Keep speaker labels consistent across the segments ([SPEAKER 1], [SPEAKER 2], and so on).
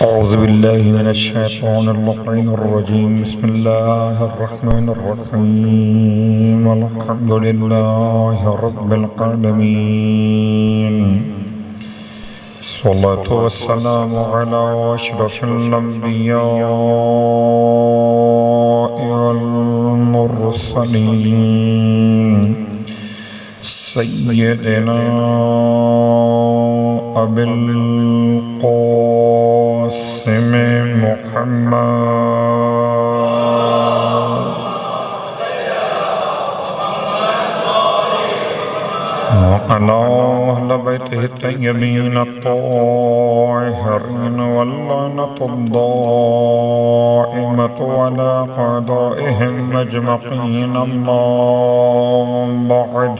[SPEAKER 1] أعوذ بالله من الشيطان اللعين الرجيم بسم الله الرحمن الرحيم الحمد لله رب العالمين الصلاة والسلام على أشرف الأنبياء والمرسلين سيدنا أبي القاسم محمد وعلى أهل بيته الطيبين الطاهرين واللعنة الدائمة على أعدائهم أجمعين أما بعد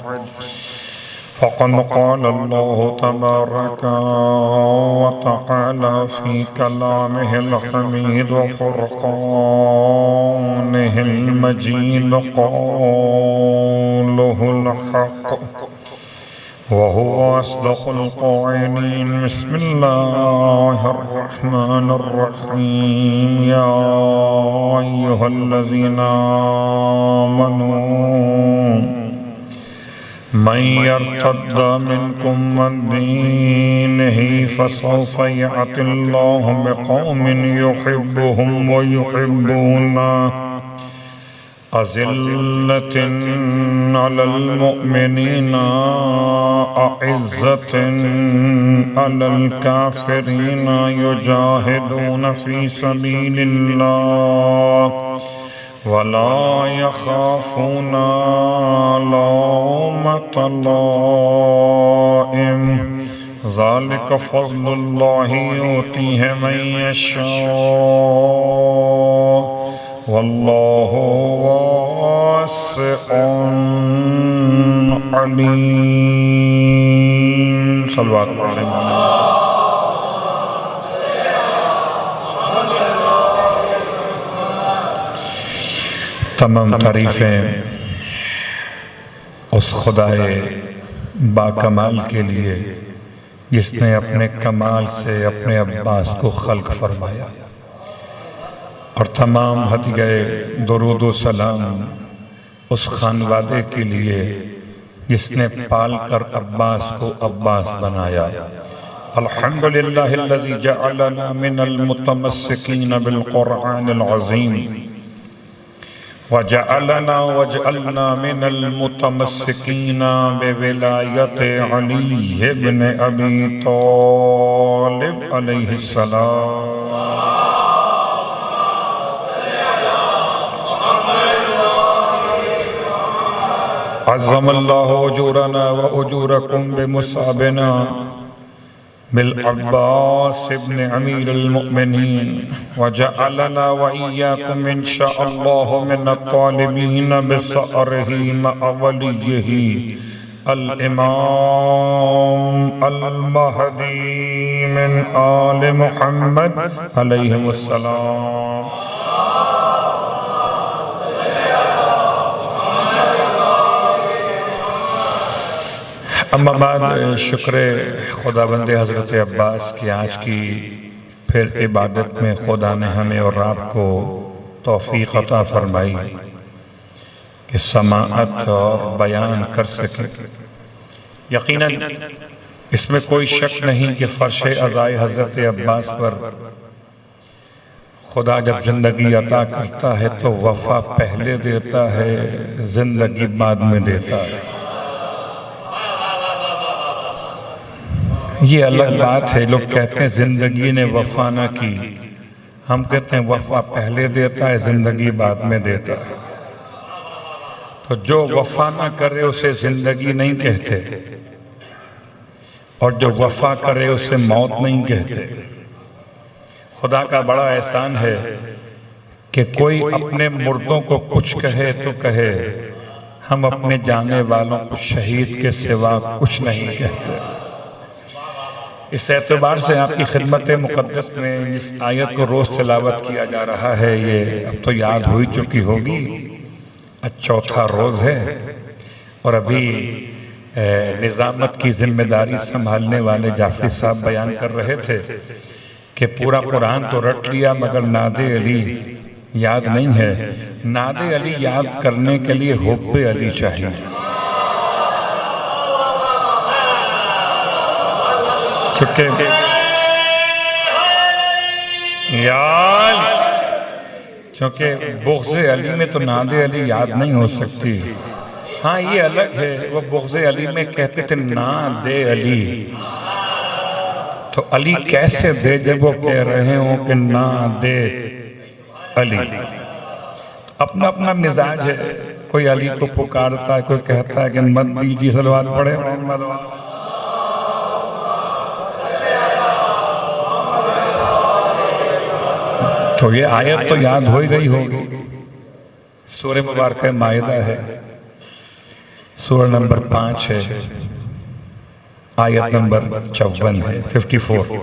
[SPEAKER 1] فقد قال الله تبارك وتعالى في كلامه الحميد وفرقانه المجيد قوله الحق وهو أصدق القائلين بسم الله الرحمن الرحيم يا أيها الذين آمنوا من يرتد منكم عن دينه فسوف يأتي الله بقوم يحبهم ويحبونه أذلة على المؤمنين أعزة على الكافرين يجاهدون في سبيل الله ولا يخافون لومة لائم ذلك فضل الله يؤتيه من يشاء والله واسع عليم صلوات اللہ علیہ وسلم. تمام تعریفیں اس خدائے باکمال کے لیے جس نے اپنے کمال سے اپنے عباس کو خلق فرمایا، اور تمام ہدیہ درود و سلام اس خانوادے کے لیے جس نے پال کر عباس کو عباس بنایا. الحمدللہ الذی جعلنا من المتمسکین بالقرآن العظیم وجعلنا من المتمسکین بولایت علی ابن ابی طالب علیہ السلام. عظم اللہ اجورنا و اجورکم بمصابنا بالعباس ابن امیر المؤمنین وجعلنا و ایاکم انشاءاللہ من الطالبین بسعرہ مع ولیہ الامام المہدی من آل محمد علیہ السلام. اما بعد شکر خدا بند حضرت عباس کی آج کی پھر عبادت میں خدا نے ہمیں اور آپ کو توفیق عطا فرمائی کہ سماعت اور بیان کر سکیں. یقیناً اس میں کوئی شک نہیں کہ فرش عزائے حضرت عباس پر خدا جب زندگی عطا کرتا ہے تو وفا پہلے دیتا ہے، زندگی بعد میں دیتا ہے. یہ الگ بات ہے. لوگ کہتے ہیں زندگی نے وفا نہ کی، ہم کہتے ہیں وفا پہلے دیتا ہے، زندگی بعد میں دیتا ہے. تو جو وفا نہ کرے اسے زندگی نہیں کہتے، اور جو وفا کرے اسے موت نہیں کہتے. خدا کا بڑا احسان ہے کہ کوئی اپنے مردوں کو کچھ کہے تو کہے، ہم اپنے جانے والوں کو شہید کے سوا کچھ نہیں کہتے. اس اعتبار سے آپ کی خدمت مقدس میں اس آیت کو روز تلاوت کیا جا رہا ہے، یہ اب تو یاد ہوئی چکی ہوگی. آج چوتھا روز ہے اور ابھی نظامت کی ذمہ داری سنبھالنے والے جعفری صاحب بیان کر رہے تھے کہ پورا قرآن تو رٹ لیا مگر ناد علی یاد نہیں ہے. ناد علی یاد کرنے کے لیے حب علی چاہیے. چونکہ بغض علی میں تو ناد علی یاد نہیں ہو سکتی. ہاں یہ الگ ہے، وہ بغض علی میں کہتے تھے ناد علی. تو علی کیسے دے جب وہ کہہ رہے ہوں کہ ناد علی. اپنا اپنا مزاج ہے. کوئی علی کو پکارتا ہے، کوئی کہتا ہے کہ مت دیجیے صلوات پڑھے محمد. تو یہ آیت تو یاد ہو گئی ہوگی. سورہ مبارکہ مائدہ ہے، سورہ نمبر 5 ہے، آیت نمبر 54 ہے، 54.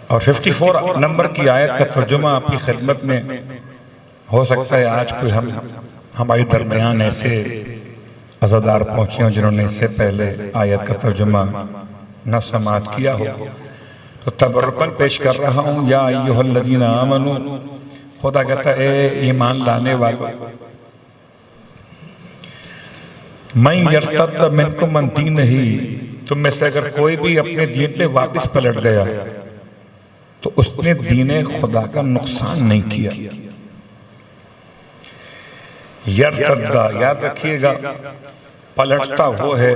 [SPEAKER 1] اور 54 نمبر کی آیت کا ترجمہ آپ کی خدمت میں ہو سکتا ہے آج کوئی ہماری درمیان ایسے عزادار پہنچے ہوں جنہوں نے اس سے پہلے آیت کا ترجمہ نہ سماعت کیا ہو. تو تبرکاً پیش کر رہا ہوں. یا ایھا الذین آمنوا، خدا کہتا ہے اے ایمان لانے والو، من یرتد منکم عن دینہ، تم میں سے اگر کوئی بھی اپنے دین پہ واپس پلٹ گیا تو اس نے دین خدا کا نقصان نہیں کیا. یرتد یاد رکھیے گا، پلٹتا وہ ہے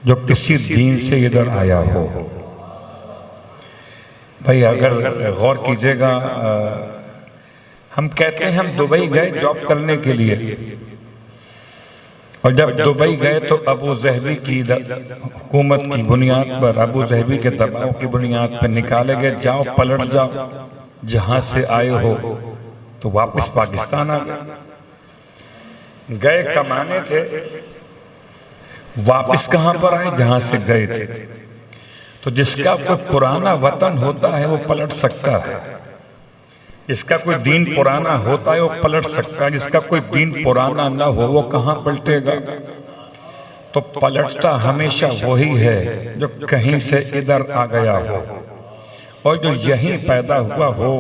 [SPEAKER 1] جو کسی دین سے ادھر آیا ہو. بھائی اگر غور کیجئے گا، ہم کہتے ہیں ہم دبئی گئے جاب کرنے کے لیے، اور جب دبئی گئے تو ابو ظہبی کی حکومت کی بنیاد پر، ابو ظہبی کے دباؤ کی بنیاد پر نکالے گئے. جاؤ پلٹ جاؤ جہاں سے آئے ہو. تو واپس پاکستان آ گئے کمانے تھے، واپس کہاں پر آئے؟ جہاں سے گئے تھے. تو جس کا کوئی پرانا وطن ہوتا ہے وہ پلٹ سکتا ہے. جس کا کوئی دین پرانا ہوتا ہے وہ پلٹ سکتا ہے. جس کا کوئی دین پرانا نہ ہو وہ کہاں پلٹے گا؟ تو پلٹتا ہمیشہ وہی ہے جو کہیں سے ادھر آ گیا ہو اور جو یہیں پیدا ہوا ہو.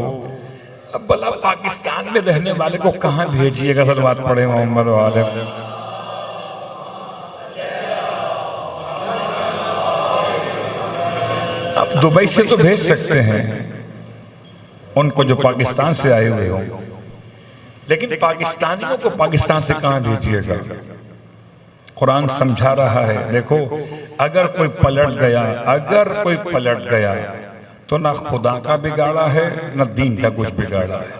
[SPEAKER 1] اب بلا پاکستان میں رہنے والے کو کہاں بھیجیے گا؟ صلوات پڑھے محمد والے. اب دبئی سے تو بھیج سکتے ہیں ان کو جو پاکستان سے آئے ہوئے ہوں، لیکن پاکستانیوں کو پاکستان سے کہاں بھیجیے گا؟ قرآن سمجھا رہا ہے. دیکھو اگر کوئی پلٹ گیا تو نہ خدا کا بگاڑا ہے نہ دین کا کچھ بگاڑا ہے.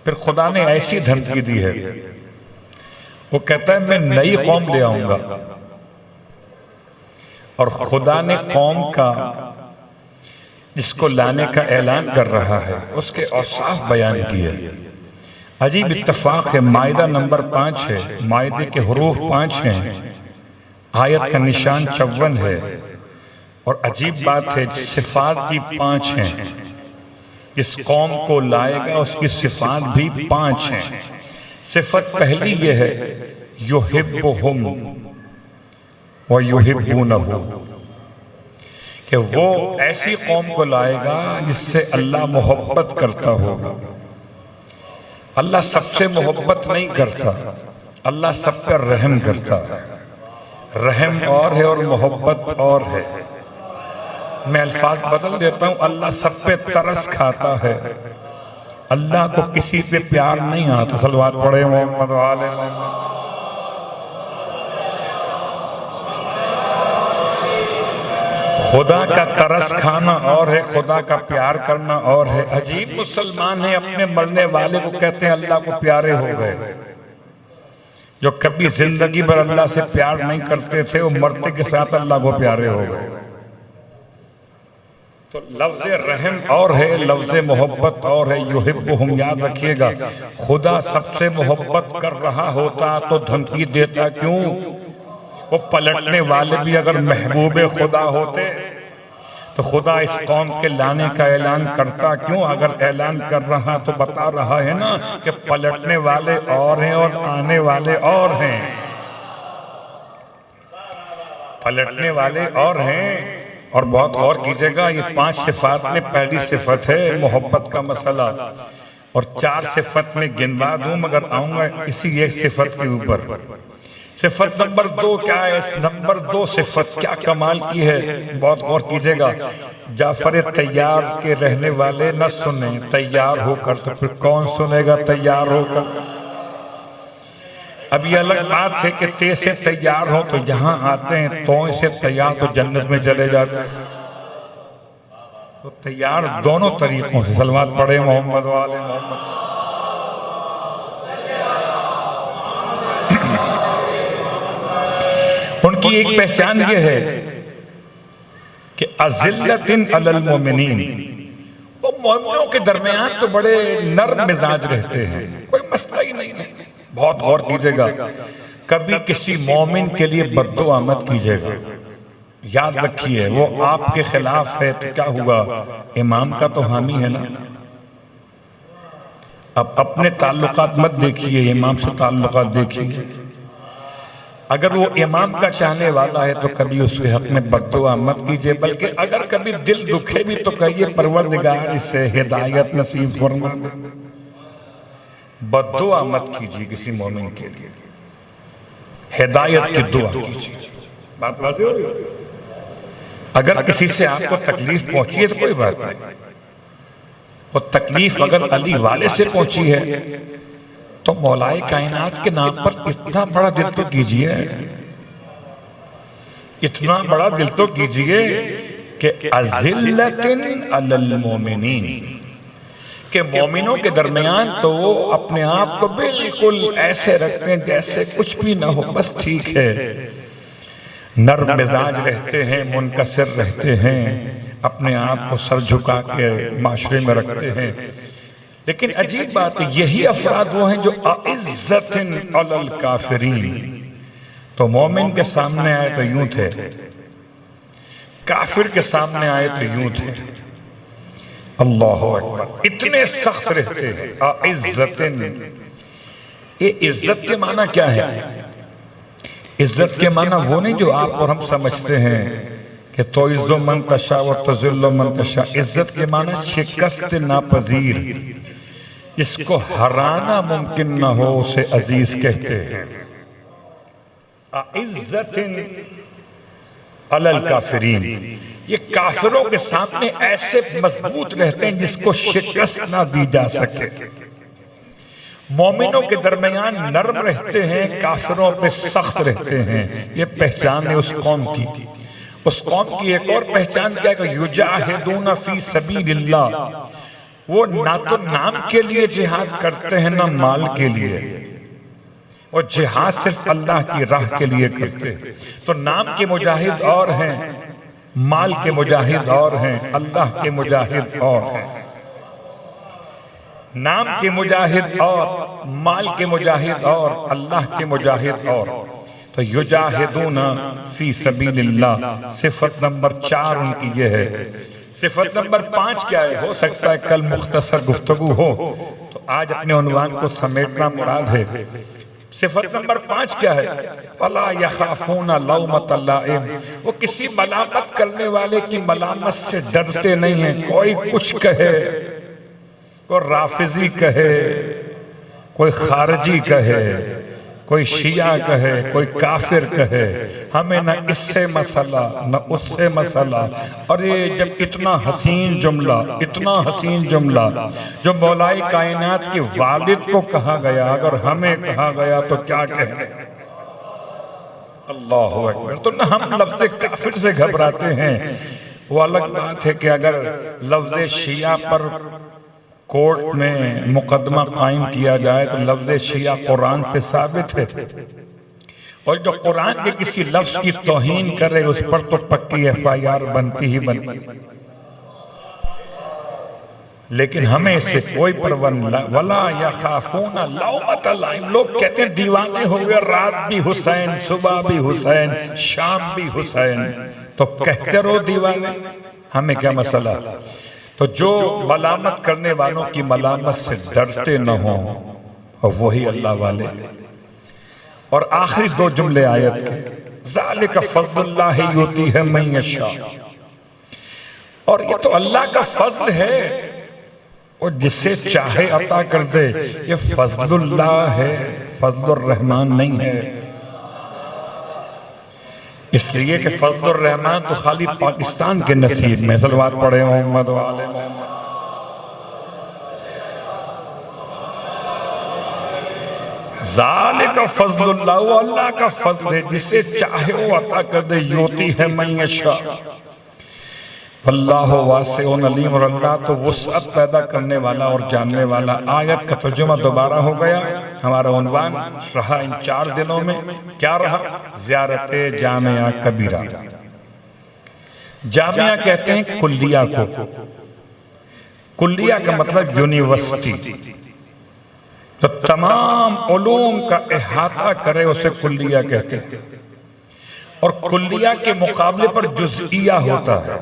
[SPEAKER 1] پھر خدا نے ایسی دھمکی دی ہے، وہ کہتا ہے میں نئی قوم لے آؤں گا. اور خدا نے قوم کا جس کو لانے کا اعلان کر رہا ہے اس کے اوصاف بیان کیے. عجیب اتفاق ہے، مائدہ نمبر 5 ہے، مائدے کے حروف 5 ہیں، آیت کا نشان 54 ہے. اور عجیب بات ہے، صفات بھی 5 ہیں. اس قوم کو لائے گا اس کی صفات بھی 5 ہیں. صفت پہلی یہ ہے یحبہم وَيُحِبُّونَهُ، کہ وہ ایسی قوم کو لائے گا جس سے اللہ محبت کرتا ہوگا. اللہ سب سے محبت نہیں کرتا، اللہ سب پر رحم کرتا ہے. رحم اور ہے اور محبت اور ہے. میں الفاظ بدل دیتا ہوں، اللہ سب پہ ترس کھاتا ہے. اللہ کو کسی پہ پیار نہیں آتا. صلوات پڑھے محمد وآلِ محمد. خدا کا ترس کھانا اور ہے، خدا کا پیار کرنا اور ہے. عجیب مسلمان ہیں، اپنے مرنے والے کو کہتے ہیں اللہ کو پیارے ہو گئے. جو کبھی زندگی بھر اللہ سے پیار نہیں کرتے تھے وہ مرتے کے ساتھ اللہ کو پیارے ہو گئے. تو لفظ رحم اور ہے، لفظ محبت اور ہے. یحبہم یاد رکھیے گا، خدا سب سے محبت کر رہا ہوتا تو دھمکی دیتا کیوں؟ وہ پلٹنے والے بھی اگر محبوب خدا ہوتے تو خدا اس قوم کے لانے کا اعلان کرتا کیوں؟ اگر اعلان کر رہا تو بتا رہا ہے نا کہ پلٹنے والے اور ہیں اور آنے والے اور ہیں. پلٹنے والے اور ہیں اور بہت غور کیجئے گا، یہ 5 صفات میں پہلی صفت ہے محبت کا مسئلہ، اور 4 صفت میں گنوا دوں مگر آؤں گا اسی ایک صفت کے اوپر۔ صفت نمبر 2 کیا ہے؟ نمبر 2 صفت کیا کمال کی ہے، بہت غور کیجئے گا۔ جعفر طیار کے رہنے والے نہ سنیں تیار ہو کر، تو پھر کون سنے گا تیار ہو کر؟ اب یہ الگ بات ہے کہ تے سے تیار ہو تو یہاں آتے ہیں، تو سے تیار تو جنت میں چلے جاتے ہیں۔ تو تیار دونوں طریقوں سے، صلوات پڑھے محمد والے محمد۔ ان کی ایک پہچان یہ ہے کہ اذلۃ علی المؤمنین، وہ مومنوں کے درمیان تو بڑے نرم مزاج رہتے ہیں، کوئی مسئلہ ہی نہیں ہے۔ بہت غور کیجئے گا، کبھی کسی مومن کے لیے بد دعا مت کیجئے گا، یاد رکھیے وہ آپ کے خلاف ہے تو کیا ہوا، امام کا تو حامی ہے نا۔ اب اپنے تعلقات مت دیکھیے، امام سے تعلقات دیکھیے۔ اگر وہ امام کا چاہنے والا ہے تو کبھی اس کے حق میں بد دعا مت کیجئے، بلکہ اگر کبھی دل دکھے بھی تو کہیے پروردگار اسے ہدایت نصیب فرما دے۔ بد دعا مت کیجئے کسی مومن کے لیے، ہدایت کی دعا کیجئے۔ بات واضح ہو رہی ہے؟ اگر کسی سے آپ کو تکلیف پہنچی ہے تو کوئی بات نہیں، وہ تکلیف اگر علی والے سے پہنچی ہے تو مولائے کائنات کے نام پر اتنا بڑا دل تو کیجئے، اتنا بڑا دل تو کیجئے کہ اذلۃ علی المؤمنین، کہ مومنوں کے درمیان تو وہ اپنے آپ کو بالکل ایسے رکھتے ہیں جیسے کچھ بھی نہ ہو، بس ٹھیک ہے، نرم مزاج رہتے ہیں، منکسر رہتے ہیں، اپنے آپ کو سر جھکا کے معاشرے میں رکھتے ہیں۔ لیکن عجیب بات ہے، یہی افراد وہ ہیں جو اعزۃ علی الکافرین، تو مومن کے سامنے آئے تو یوں تھے، کافر کے سامنے آئے تو یوں تھے۔ اللہ اکبر، اتنے سخت رہتے ہیں۔ اعزۃ، یہ عزت کے معنی کیا ہے؟ عزت کے معنی وہ نہیں جو آپ اور ہم سمجھتے ہیں کہ تعز من تشاء و تذل من تشاء۔ عزت کے معنی شکست ناپذیر، جس کو ہرانا ممکن نہ ہو اسے عزیز کہتے ہیں۔ اعزۃ علی الکافرین، یہ کافروں کے سامنے ایسے مضبوط رہتے ہیں جس کو شکست نہ دی جا سکے۔ مومنوں کے درمیان نرم رہتے ہیں، کافروں پہ سخت رہتے ہیں۔ یہ پہچان ہے اس قوم کی۔ اس قوم کی ایک اور پہچان کیا ہے کہ یجاہدون فی سبیل اللہ، وہ نہ تو نام کے لیے جہاد کرتے ہیں نہ مال کے لیے، وہ جہاد صرف اللہ کی راہ کے لیے کرتے ہیں۔ تو نام کے مجاہد اور ہیں، مال کے مجاہد اور ہیں، اللہ کے مجاہد اور ہیں۔ نام کے مجاہد اور، مال کے مجاہد اور، اللہ کے مجاہد اور۔ تو یجاہدون فی سبیل اللہ، صفت نمبر 4 ان کی یہ ہے۔ صفت نمبر 5 کیا ہے؟ ہو سکتا ہے کل مختصر گفتگو ہو تو آج اپنے عنوان کو سمیٹنا مراد ہے۔ صفت نمبر 5 کیا ہے؟ وَلَا يَخَافُونَ لَوْمَةَ لَائِمٍ، وہ کسی ملامت کرنے والے کی ملامت سے ڈرتے نہیں ہیں۔ کوئی کچھ کہے، کوئی رافضی کہے، کوئی خارجی کہے، کوئی شیعہ کہے، کوئی کافر کہے، ہمیں نہ اس سے مسئلہ نہ اس سے مسئلہ۔ اور یہ جب اتنا حسین جملہ جو مولا کائنات کے والد کو کہا گیا، اگر ہمیں کہا گیا تو کیا کہیں؟ اللہ اکبر۔ تو نہ ہم لفظ کافر سے گھبراتے ہیں، وہ الگ بات ہے کہ اگر لفظ شیعہ پر کورٹ میں مقدمہ قائم کیا جائے تو لفظ شیعہ قرآن سے ثابت ہے، اور جو قرآن کے کسی لفظ کی توہین کرے اس پر تو پکی FIR بنتی ہی بنتی۔ لیکن ہمیں اس سے کوئی پرواہ نہیں۔ وَلَا يَخَافُونَ لَوْمَةَ لَائِمٍ، لوگ کہتے ہیں دیوانے ہو گئے، رات بھی حسین، صبح بھی حسین، شام بھی حسین۔ تو کہتے رہو دیوانے، ہمیں کیا مسئلہ؟ تو جو ملامت کرنے والوں کی ملامت سے ڈرتے نہ ہوں، اور وہی اللہ والے۔ اور آخری 2 جملے آیت کے، ذَلِكَ فَضْلُ اللَّهِ يُؤْتِيهِ مَن يَشَاءُ، اور یہ تو اللہ کا فضل ہے، اور جسے چاہے عطا کر دے، یہ فضل اللہ ہے، فضل الرحمن نہیں ہے۔ اس لیے کہ فضل الرحمن تو خالی پاکستان کے نصیب میں، صلوات پڑھے محمد و آل محمد۔ ذالک فضل اللہ، وہ اللہ کا فضل ہے، جسے چاہے وہ عطا کر دے، یوتی ہے من یشاء واللہ واسع علیم، اور اللہ تو وسعت پیدا کرنے والا اور جاننے والا۔ آیت کا ترجمہ دوبارہ ہو گیا۔ ہمارا عنوان رہا ان 4 دنوں میں کیا رہا؟ زیارت جامعہ کبیرہ۔ جامعہ کہتے ہیں کلیہ کو، کلیہ کا مطلب یونیورسٹی، جو تمام علوم کا احاطہ کرے اسے کلیہ کہتے ہیں، اور کلیہ کے مقابلے پر جزئیہ ہوتا ہے۔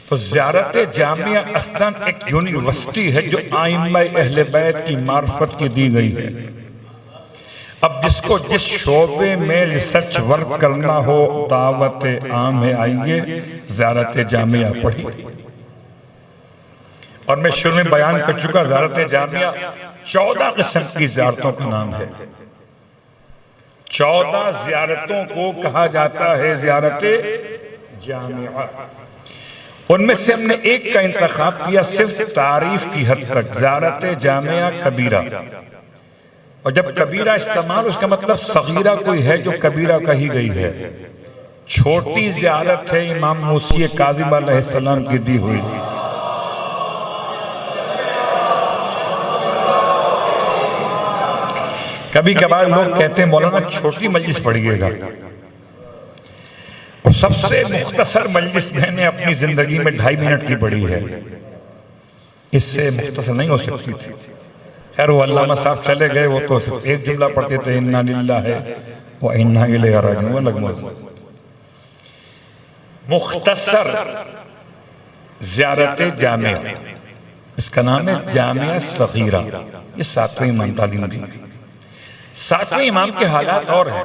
[SPEAKER 1] تو زیارت جامعہ اصلاً ایک یونیورسٹی ہے جو ائمہ اہل بیت کی معرفت کی دی گئی ہے۔ اب جس کو جس شعبے میں ریسرچ ورک کرنا ہو، دعوت عام ہے، آئیے زیارت جامعہ پڑھیے۔ اور میں شروع میں بیان کر چکا، زیارت جامعہ 14 قسم کی زیارتوں کا نام ہے۔ 14 زیارتوں کو کہا جاتا ہے زیارت جامعہ۔ ان میں سے ہم نے ایک کا انتخاب کیا صرف تعریف کی حد تک، زیارت جامعہ کبیرہ۔ اور جب کبیرہ استعمال، اس کا مطلب صغیرہ کوئی ہے جو کبیرہ کہی گئی ہے۔ چھوٹی زیارت ہے امام موسی کاظم علیہ السلام کی دی ہوئی۔ کبھی کبھار لوگ کہتے ہیں مولانا چھوٹی مجلس پڑھیے گا، اور سب سے مختصر مجلس میں نے اپنی زندگی میں 2.5 منٹ کی پڑھی ہے، اس سے مختصر نہیں ہو سکتی تھی۔ خیر وہ علامہ صاحب چلے گئے، وہ تو صرف ایک جملہ پڑھتے تھے، اِنَّا لِلَّهِ وَإِنَّا إِلَيْهِ رَاجِعُونَ، وہ لگ موضوع۔ مختصر زیارت جامعہ، اس کا نام ہے جامعہ صغیرہ۔ یہ 7ویں امام تعلیم دی۔ 7ویں امام کے حالات اور ہیں،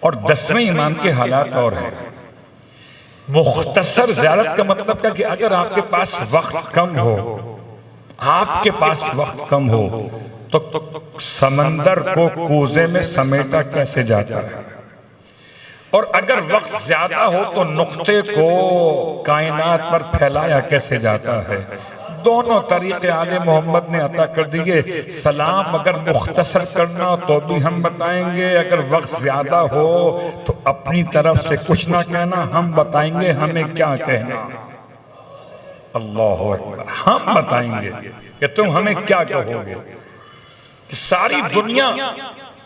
[SPEAKER 1] اور 10ویں امام کے حالات اور ہیں۔ مختصر زیارت کا مطلب کیا کہ اگر آپ کے پاس وقت کم ہو، آپ کے پاس وقت کم ہو تو سمندر کو کوزے میں سمیٹا کیسے جاتا ہے، اور اگر وقت زیادہ ہو تو نقطے کو کائنات پر پھیلایا کیسے جاتا ہے۔ دونوں طریقے آل محمد نے عطا کر دیے۔ سلام اگر مختصر کرنا ہو تو بھی ہم بتائیں گے، اگر وقت زیادہ ہو تو اپنی طرف سے کچھ نہ کہنا، ہم بتائیں گے ہمیں کیا کہنا۔ اللہ اکبر، ہم بتائیں گے کہ تم ہمیں کیا کہو گے۔ ساری دنیا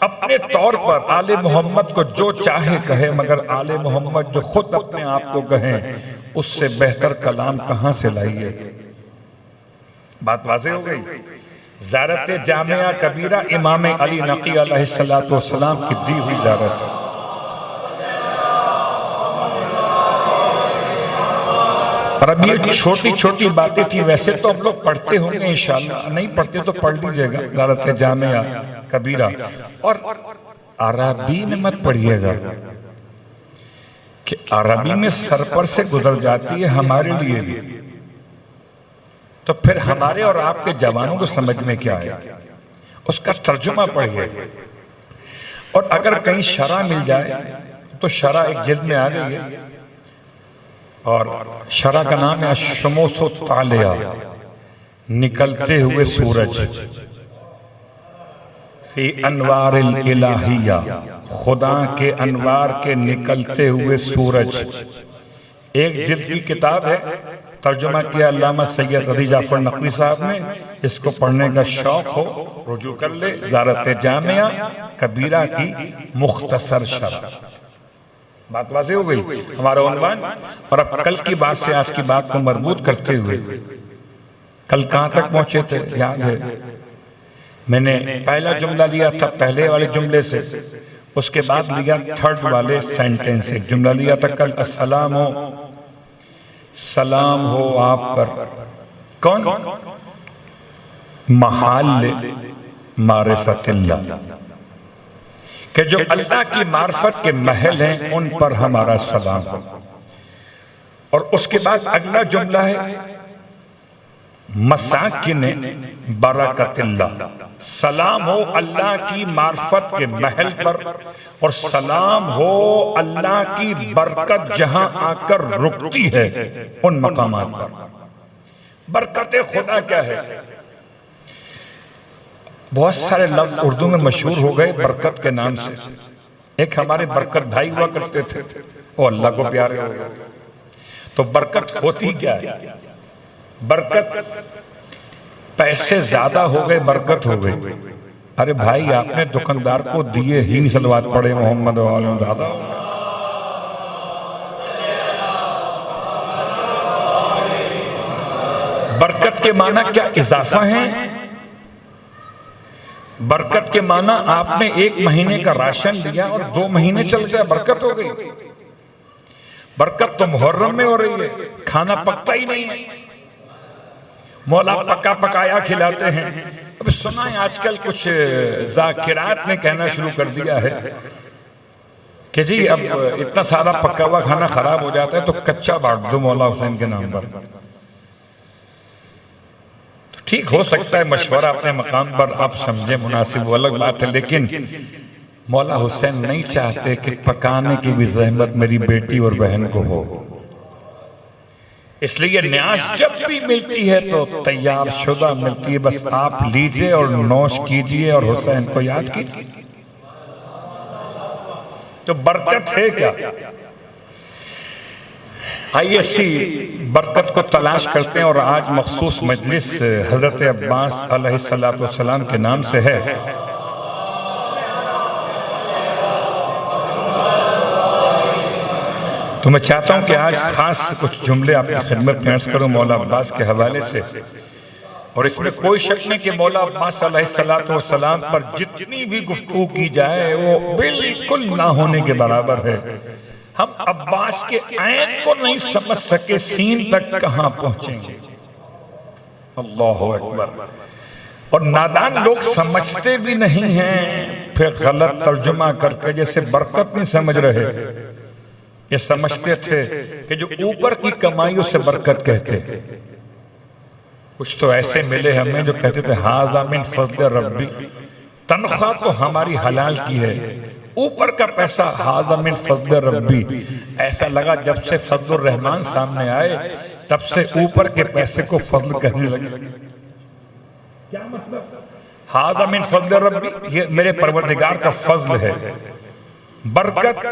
[SPEAKER 1] اپنے طور پر آل محمد کو جو چاہے کہے، مگر آل محمد جو خود اپنے آپ کو کہیں، اس سے بہتر کلام کہاں سے لائیے؟ بات واضح ہو گئی۔ زیارت جامعہ کبیرہ امام علی نقی علیہ السلام کی دی ہوئی زیارت ہے۔ اور اب یہ چھوٹی چھوٹی باتیں تھیں، ویسے تو ہم لوگ پڑھتے ہوں گے انشاءاللہ، نہیں پڑھتے تو پڑھ لیجئے گا زیارت جامعہ کبیرہ۔ اور عربی میں مت پڑھیے گا کہ عربی میں سر پر سے گزر جاتی ہے ہمارے لیے بھی، تو پھر ہمارے اور آپ کے جوانوں کو سمجھ میں کیا ہے؟ اس کا ترجمہ پڑھیے۔ اور اگر کہیں شرح مل جائے تو شرح ایک جلد میں آ گئی ہے، اور شرح کا نام ہے الشموس الطالعہ، نکلتے ہوئے سورج، فی انوار الالہیہ، خدا کے انوار کے نکلتے ہوئے سورج۔ ایک جلد کی کتاب ہے، ترجمہ کیا علامہ سید علی جعفر نقوی صاحب نے۔ اس کو پڑھنے کا شوق ہو رجوع کر لے، زیارت جامعہ کبیرہ کی مختصر شرح۔ بات واضح ہو گئی ہمارا عنوان۔ اور اب کل کی بات سے آج کی بات کو مربوط کرتے ہوئے، کل کہاں تک پہنچے تھے یاد ہے؟ میں نے پہلا جملہ لیا تھا پہلے والے جملے سے، اس کے بعد لیا تھرڈ والے سینٹنس، ایک جملہ لیا تھا کل، سلام ہو آپ پر، کون؟ محال معرفت اللہ، کہ جو اللہ کی معرفت کے محل ہیں ان پر ہمارا سلام ہو۔ اور اس کے بعد اگلا جملہ ہے مساکن برکت اللہ، سلام ہو اللہ کی معرفت کے محل پر، اور سلام ہو اللہ کی برکت جہاں آ کر رکتی ہے ان مقامات پر۔ برکت خدا کیا ہے؟ بہت سارے لفظ اردو میں مشہور ہو گئے برکت کے نام سے۔ ایک ہمارے برکت بھائی ہوا کرتے تھے، وہ اللہ کو پیارے ہو گئے۔ تو برکت ہوتی کیا ہے؟ برکت پیسے زیادہ ہو گئے، برکت ہو گئی۔ ارے بھائی آپ نے دکاندار کو دیے ہی صلوات پڑھے محمد وآلہ زیادہ۔ برکت کے معنی کیا اضافہ ہیں؟ برکت کے معنی آپ نے 1 مہینے کا راشن لیا اور 2 مہینے چل گیا، برکت ہو گئی۔ برکت تو محرم میں ہو رہی ہے، کھانا پکتا ہی نہیں ہے، مولا پکا پکایا کھلاتے ہیں۔ اب سنا ہے آج کل کچھ ذاکرات نے کہنا شروع کر دیا ہے کہ جی اب اتنا سارا پکا ہوا کھانا خراب ہو جاتا ہے تو کچا بانٹ دو مولا حسین کے نام پر۔ ٹھیک ہو سکتا ہے مشورہ اپنے مقام پر آپ سمجھیں مناسب، وہ الگ بات ہے، لیکن مولا حسین نہیں چاہتے کہ پکانے کی بھی زحمت میری بیٹی اور بہن کو ہو۔ اس لیے نیاز جب بھی ملتی ہے تو تیار شدہ ملتی ہے، بس آپ لیجئے اور نوش کیجئے اور حسین کو یاد کیجئے۔ تو برکت ہے کیا؟ آئیے اسی برکت کو تلاش کرتے ہیں، اور آج مخصوص مجلس حضرت عباس علیہ السلام کے نام سے ہے۔ تو میں چاہتا ہوں کہ آج خاص کچھ جملے آپ کی خدمت میں عرض کروں مولا عباس کے حوالے سے، اور اس میں کوئی شک نہیں کہ مولا عباس علیہ السلام پر جتنی بھی گفتگو کی جائے وہ بالکل نہ ہونے کے برابر ہے۔ ہم عباس کے عین کو نہیں سمجھ سکے، سین تک کہاں پہنچیں گے؟ اللہ اکبر۔ اور نادان لوگ سمجھتے بھی نہیں ہیں، پھر غلط ترجمہ کر کے جیسے برکت نہیں سمجھ رہے، یہ سمجھتے تھے کہ جو اوپر کی کمائی اسے برکت کہتے۔ کچھ تو ایسے ملے ہمیں جو کہتے تھے ھذا من فضل ربی، تنخواہ تو ہماری حلال کی ہے، اوپر کا پیسہ ھذا من فضل ربی۔ ایسا لگا جب سے فضل الرحمن سامنے آئے تب سے اوپر کے پیسے کو فضل کہنے لگے۔ کیا مطلب؟ ھذا من فضل ربی، یہ میرے پروردگار کا فضل ہے۔ برکت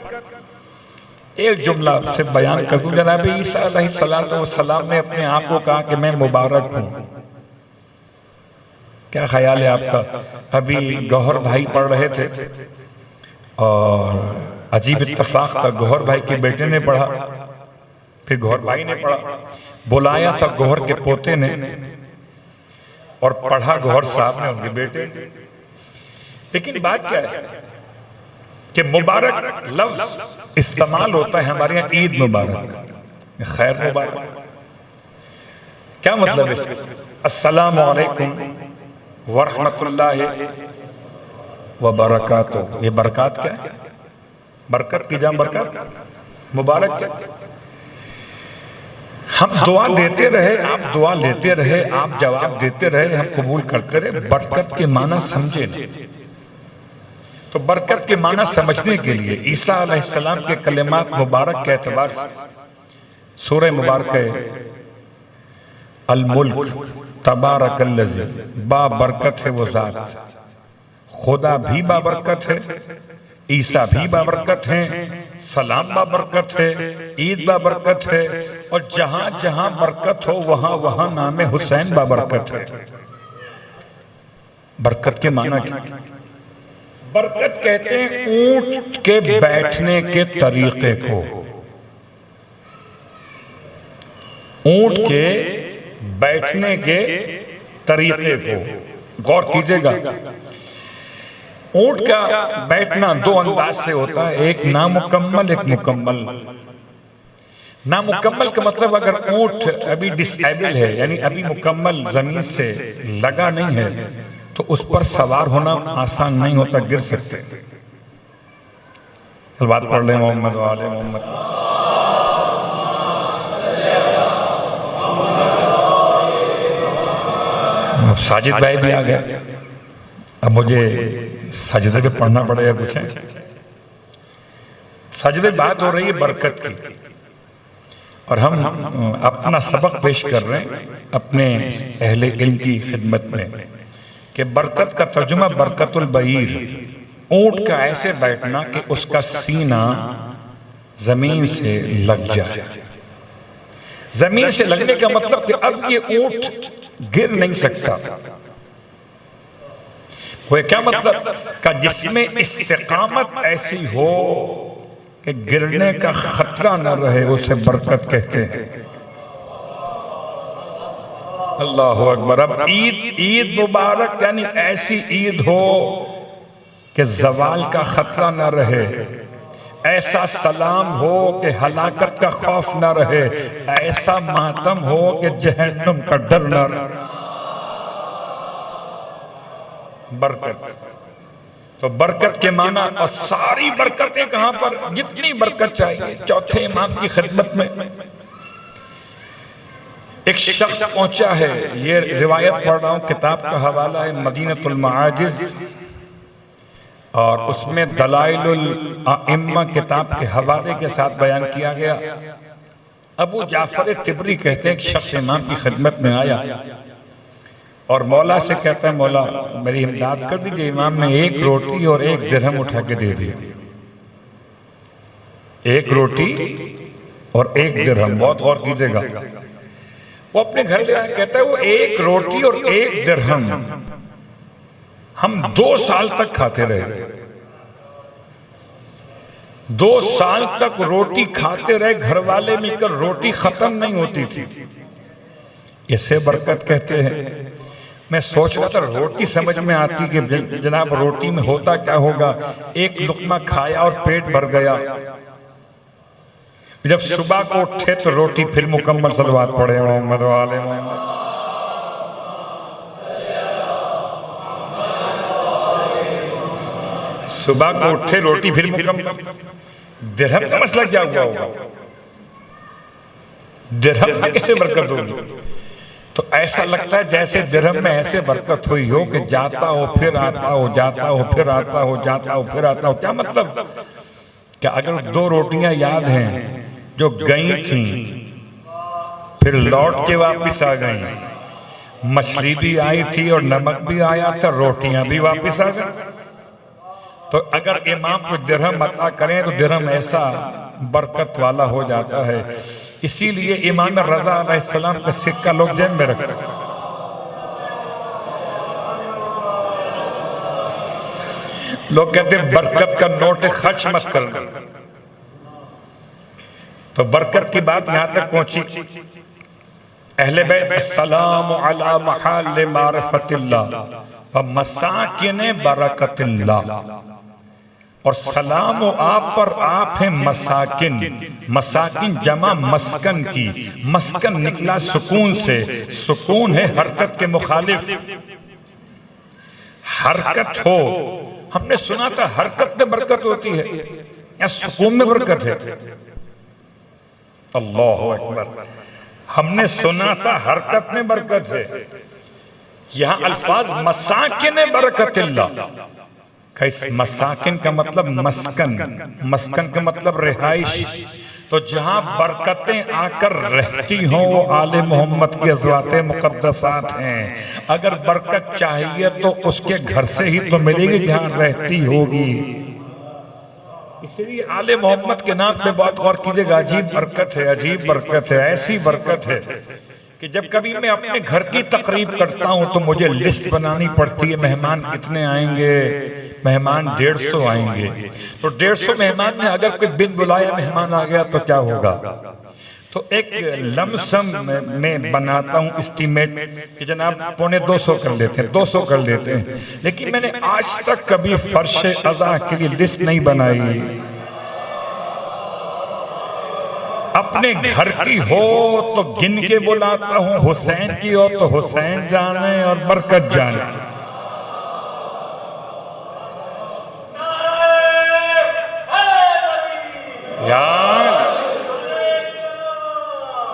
[SPEAKER 1] ایک جملہ سے بیان کر دوں، جناب عیسیٰ علیہ السلام نے اپنے آپ کو کہا کہ میں مبارک ہوں۔ کیا خیال ہے آپ کا؟ ابھی گوہر بھائی پڑھ رہے تھے اور عجیب اتفاق تھا، گوہر بھائی کے بیٹے نے پڑھا، پھر گوہر بھائی نے پڑھا، بلایا تھا گوہر کے پوتے نے اور پڑھا گوہر صاحب نے ان کے بیٹے۔ لیکن بات کیا ہے کہ مبارک لفظ استعمال ہوتا ہے ہمارے یہاں عید مبارک، خیر مبارک۔ کیا مطلب اس کا؟ السلام علیکم ورحمت اللہ وبرکاتہ۔ یہ برکات کیا ہے؟ برکت کی جام برکات، مبارک کیا؟ ہم دعا دیتے رہے، آپ دعا لیتے رہے، آپ جواب دیتے رہے، ہم قبول کرتے رہے، برکت کے معنی سمجھے نہیں۔ تو برکت کے معنی سمجھنے کے لیے عیسیٰ علیہ السلام کے کلمات مبارک کے اعتبار سے سورہ مبارک الملک تبارک الذی، با برکت ہے وہ ذات، خدا بھی بابرکت ہے، عیسیٰ بھی بابرکت ہیں، سلام بابرکت ہے، عید بابرکت ہے، اور جہاں جہاں برکت ہو وہاں وہاں نام حسین بابرکت ہے۔ برکت کے معنی کیا؟ برکت کہتے ہیں اونٹ کے بیٹھنے کے طریقے کو، اونٹ کے بیٹھنے کے طریقے کو غور کیجئے گا۔ اونٹ کا بیٹھنا دو انداز سے ہوتا ہے، ایک نامکمل، ایک مکمل۔ نامکمل کا مطلب اگر اونٹ ابھی ڈس ایبل ہے، یعنی ابھی مکمل زمین سے لگا نہیں ہے، تو اس پر سوار ہونا آسان نہیں ہوتا، گر سکتے۔ بات پڑھ لیں محمد وآل محمد۔ اب ساجد بھائی بھی آ گئے، اب مجھے سجدے پہ پڑھنا پڑے گا کچھ ہے۔ سجدے بات ہو رہی ہے برکت کی، اور ہم اپنا سبق پیش کر رہے ہیں اپنے اہل علم کی خدمت میں کہ برکت کا ترجمہ برکت البعیر، اونٹ کا ایسے بیٹھنا کہ اس کا سینہ زمین سے لگ جائے۔ زمین سے لگنے کا مطلب کہ اب یہ اونٹ گر نہیں سکتا۔ وہ کیا مطلب کہ جس میں استقامت ایسی ہو کہ گرنے کا خطرہ نہ رہے، اسے برکت کہتے ہیں۔ اللہ اکبر۔ اب عید مبارک یعنی ایسی عید ہو کہ زوال کا خطرہ نہ رہے، ایسا سلام ہو کہ ہلاکت کا خوف نہ رہے، ایسا ماتم ہو کہ جہنم کا ڈر نہ رہے۔ برکت تو برکت کے معنی، اور ساری برکتیں کہاں پر، جتنی برکت چاہیے۔ چوتھے امام کی خدمت میں ایک شخص پہنچا ہے، یہ روایت پڑھ رہا ہوں، کتاب کا حوالہ ہے مدینۃ المعاجز، اور اس میں دلائل الائمہ کتاب کے حوالے کے ساتھ بیان کیا گیا۔ ابو جعفر طبری کہتے ہیں کہ شخص امام کی خدمت میں آیا اور مولا سے کہتا ہے مولا میری امداد کر دیجئے۔ امام نے ایک روٹی اور ایک درہم اٹھا کے دے دی۔ ایک روٹی اور ایک درہم، بہت غور کیجئے گا۔ وہ اپنے گھر لے آیا، کہتا ہے وہ ایک روٹی اور ایک درہم ہم 2 سال تک کھاتے رہے۔ 2 سال تک روٹی کھاتے رہے، گھر والے مل کر روٹی ختم نہیں ہوتی تھی۔ اسے برکت کہتے ہیں۔ میں سوچ رہا تھا روٹی سمجھ میں آتی کہ جناب روٹی میں ہوتا کیا ہوگا، ایک لقمہ کھایا اور پیٹ بھر گیا۔ جب صبح کو اٹھے تو روٹی پھر مکمل صلوات پڑھے محمد و آل محمد۔ صبح کو اٹھے روٹی پھر مکمل۔ درہم کا مسئلہ کیا ہوا ہوگا، درہم میں کیسے برکت ہوگی؟ تو ایسا لگتا ہے جیسے درہم میں ایسے برکت ہوئی ہو کہ جاتا ہو پھر آتا ہو، جاتا ہو پھر آتا ہو، جاتا ہو پھر آتا ہو۔ کیا مطلب کہ اگر 2 روٹیاں یاد ہیں جو گئی تھیں پھر لوٹ کے واپس آ گئیں، مچھلی بھی آئی تھی اور نمک بھی آیا تھا، روٹیاں بھی واپس آ گئیں، تو اگر امام کو درہم عطا کریں تو درہم ایسا برکت والا ہو جاتا ہے۔ اسی لیے امام رضا علیہ السلام کا سکہ لوگ جیب میں رکھتے ہیں۔ لوگ کہتے ہیں برکت کا نوٹ خرچ مت کرنا، تو برکت کی بات یہاں تک پہنچی۔ اہل بیت السلام علی محال معرفت اللہ و مساکن برکت اللہ، اور سلام و آپ پر آپ ہیں مساکن۔ مساکن جمع مسکن کی، مسکن نکلا سکون سے، سکون ہے حرکت کے مخالف۔ حرکت ہو، ہم نے سنا تھا حرکت میں برکت ہوتی ہے یا سکون میں برکت ہے؟ اللہ اکبر۔ ہم نے سنا تھا حرکت میں برکت ہے، یہاں الفاظ مساکن برکت اللہ۔ مساکن کا مطلب مسکن، مسکن کا مطلب رہائش، تو جہاں برکتیں آ کر رہتی ہوں وہ آل محمد کی ازواج مقدسات ہیں۔ اگر برکت چاہیے تو اس کے گھر سے ہی تو ملے گی جہاں رہتی ہوگی۔ اس لیے آل محمد کے نام پہ بہت غور کیجئے گا، عجیب برکت ہے، عجیب برکت ہے، ایسی برکت ہے کہ جب کبھی میں اپنے گھر کی تقریب کرتا ہوں تو مجھے لسٹ بنانی پڑتی ہے، مہمان کتنے آئیں گے، مہمان 150 آئیں گے، تو 150 مہمان میں اگر کوئی بن بلایا مہمان آ گیا تو کیا ہوگا؟ تو ایک لمسم میں بناتا ہوں اسٹیمیٹ کہ جناب 250 کر لیتے ہیں، 200 کر لیتے ہیں، لیکن میں نے آج تک کبھی فرش عزا کے لیے لسٹ نہیں بنائی۔ اپنے گھر کی ہو تو گن کے بلاتا ہوں، حسین کی ہو تو حسین جانے اور برکت جانے۔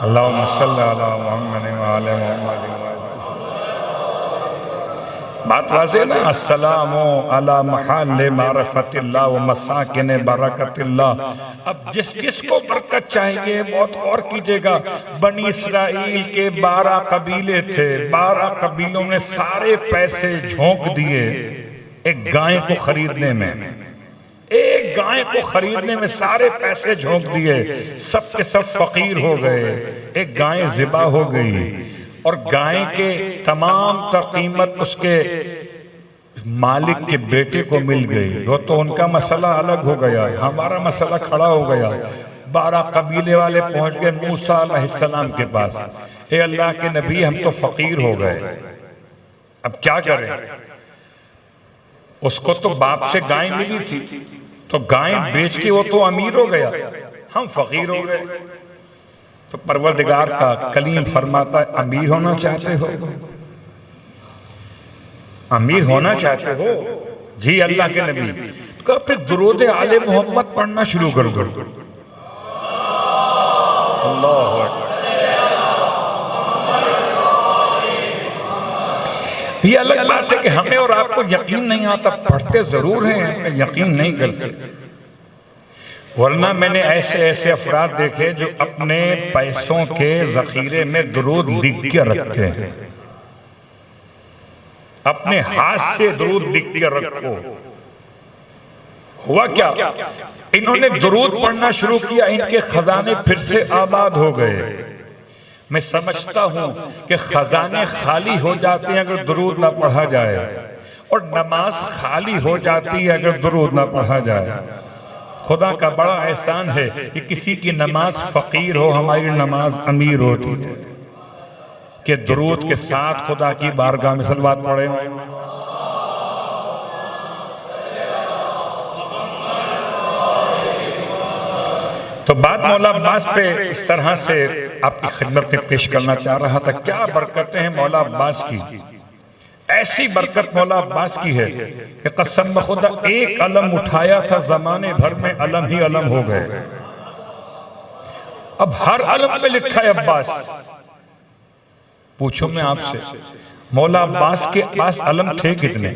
[SPEAKER 1] اللہم صلی علی محمد وعلی محمد بات واضح نا، السلام علی محل معرفت اللہ و مساکن برکت اللہ۔ اب جس جس کو برکت چاہیے بہت غور کیجئے گا، بنی اسرائیل کے 12 قبیلے تھے، 12 قبیلوں نے سارے پیسے جھونک دیے ایک گائے کو خریدنے میں، ایک گائے کو خریدنے میں سارے پیسے جھونک دیے، سب کے سب فقیر ہو گئے، ایک گائے ذبح ہو گئی، اور گائے کے تمام تر قیمت اس کے مالک کے بیٹے کو مل گئی۔ وہ تو ان کا مسئلہ الگ ہو گیا، ہمارا مسئلہ کھڑا ہو گیا۔ 12 قبیلے والے پہنچ گئے موسیٰ علیہ السلام کے پاس، اے اللہ کے نبی ہم تو فقیر ہو گئے، اب کیا کریں؟ اس کو تو باپ سے گائے ملی تھی، تو گائے بیچ کے وہ تو امیر ہو گیا، ہم فقیر ہو گئے۔ تو پروردگار کا کلیم فرماتا ہے امیر ہونا چاہتے ہو؟ امیر ہونا چاہتے ہو؟ جی اللہ کے نبی، تو پھر درود آل محمد پڑھنا شروع کر دو۔ اللہ اکبر۔ یہ الگ بات ہے کہ ہمیں اور آپ کو یقین نہیں آتا، پڑھتے ضرور ہیں، یقین نہیں کرتے۔ ورنہ میں نے ایسے افراد دیکھے جو اپنے پیسوں کے ذخیرے میں درود لکھ کے رکھتے ہیں، اپنے ہاتھ سے درود لکھ کے رکھو۔ ہوا کیا؟ انہوں نے درود پڑھنا شروع کیا، ان کے خزانے پھر سے آباد ہو گئے۔ میں سمجھتا ہوں کہ خزانے خالی ہو جاتے ہیں اگر درود نہ پڑھا جائے، اور نماز خالی ہو جاتی ہے اگر درود نہ پڑھا جائے۔ خدا کا بڑا احسان ہے کہ کسی کی نماز فقیر ہو، ہماری نماز امیر ہوتی ہے، کہ درود کے ساتھ خدا کی بارگاہ میں صلوات پڑھیں۔ تو بات مولا عباس پہ اس طرح سے آپ کی خدمت میں پیش کرنا چاہ رہا تھا۔ کیا برکتیں ہیں مولا عباس کی، ایسی برکت مولا عباس کی ہے کہ قسم بخدا ایک علم اٹھایا تھا زمانے بھر میں علم ہی علم ہو گئے۔ اب ہر علم پہ لکھا ہے عباس۔ پوچھو میں آپ سے، مولا عباس کے پاس علم تھے کتنے؟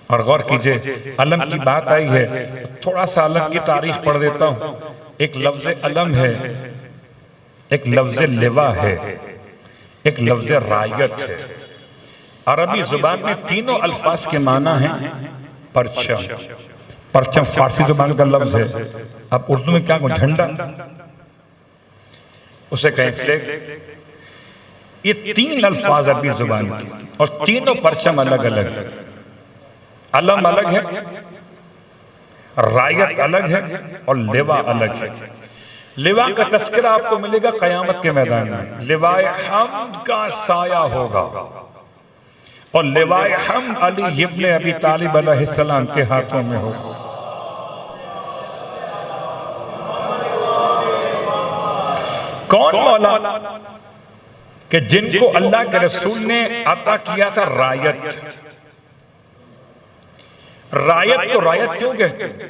[SPEAKER 1] اور غور کیجئے، علم کی بات آئی ہے، تھوڑا سا علم کی تاریخ پڑھ دیتا ہوں۔ ایک لفظ علم ہے، ایک لفظ لواء ہے، ایک لفظ رایت ہے۔ عربی زبان میں تینوں الفاظ کے معنی ہیں پرچم۔ پرچم فارسی زبان کا لفظ ہے، اب اردو میں کیا کہوں، جھنڈا، اسے کہیں فلیگ۔ یہ 3 الفاظ عربی زبان کی، اور تینوں پرچم الگ الگ ہے۔ علم الگ ہے، رایت الگ ہے، اور لواء الگ ہے۔ لواء کا تذکرہ آپ کو ملے گا قیامت کے میدان میں، لواء حمد کا سایہ ہوگا، اور لواء حمد علی ابن ابی طالب علیہ السلام کے ہاتھوں میں ہوگا۔ کون مولا کہ جن کو اللہ کے رسول نے عطا کیا تھا رایت؟ رایت کو رایت کیوں کہتے ہیں؟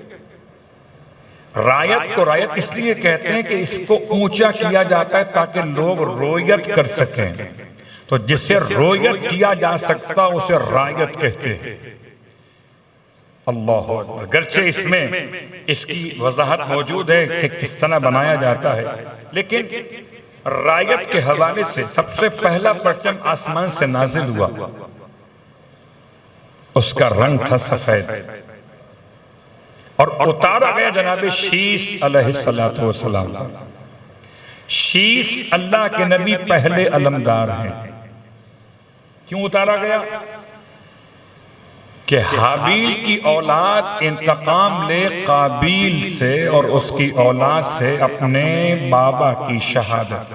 [SPEAKER 1] رایت کو رایت اس لیے کہتے ہیں کہ اس کو اونچا کیا جاتا ہے تاکہ لوگ رویت کر سکیں، تو جسے رویت کیا جا سکتا اسے رایت کہتے ہیں۔ اللہ اکبر۔ گرچہ اس میں اس کی وضاحت موجود ہے کہ کس طرح بنایا جاتا ہے، لیکن رایت کے حوالے سے سب سے پہلا پرچم آسمان سے نازل ہوا، اس کا رنگ تھا سفید، اور اتارا گیا جناب شیس علیہ السلام۔ شیس اللہ کے نبی پہلے علمدار ہیں۔ کیوں اتارا گیا؟ کہ حابیل کی اولاد انتقام لے قابیل سے، اور اس کی اولاد سے اپنے بابا کی شہادت۔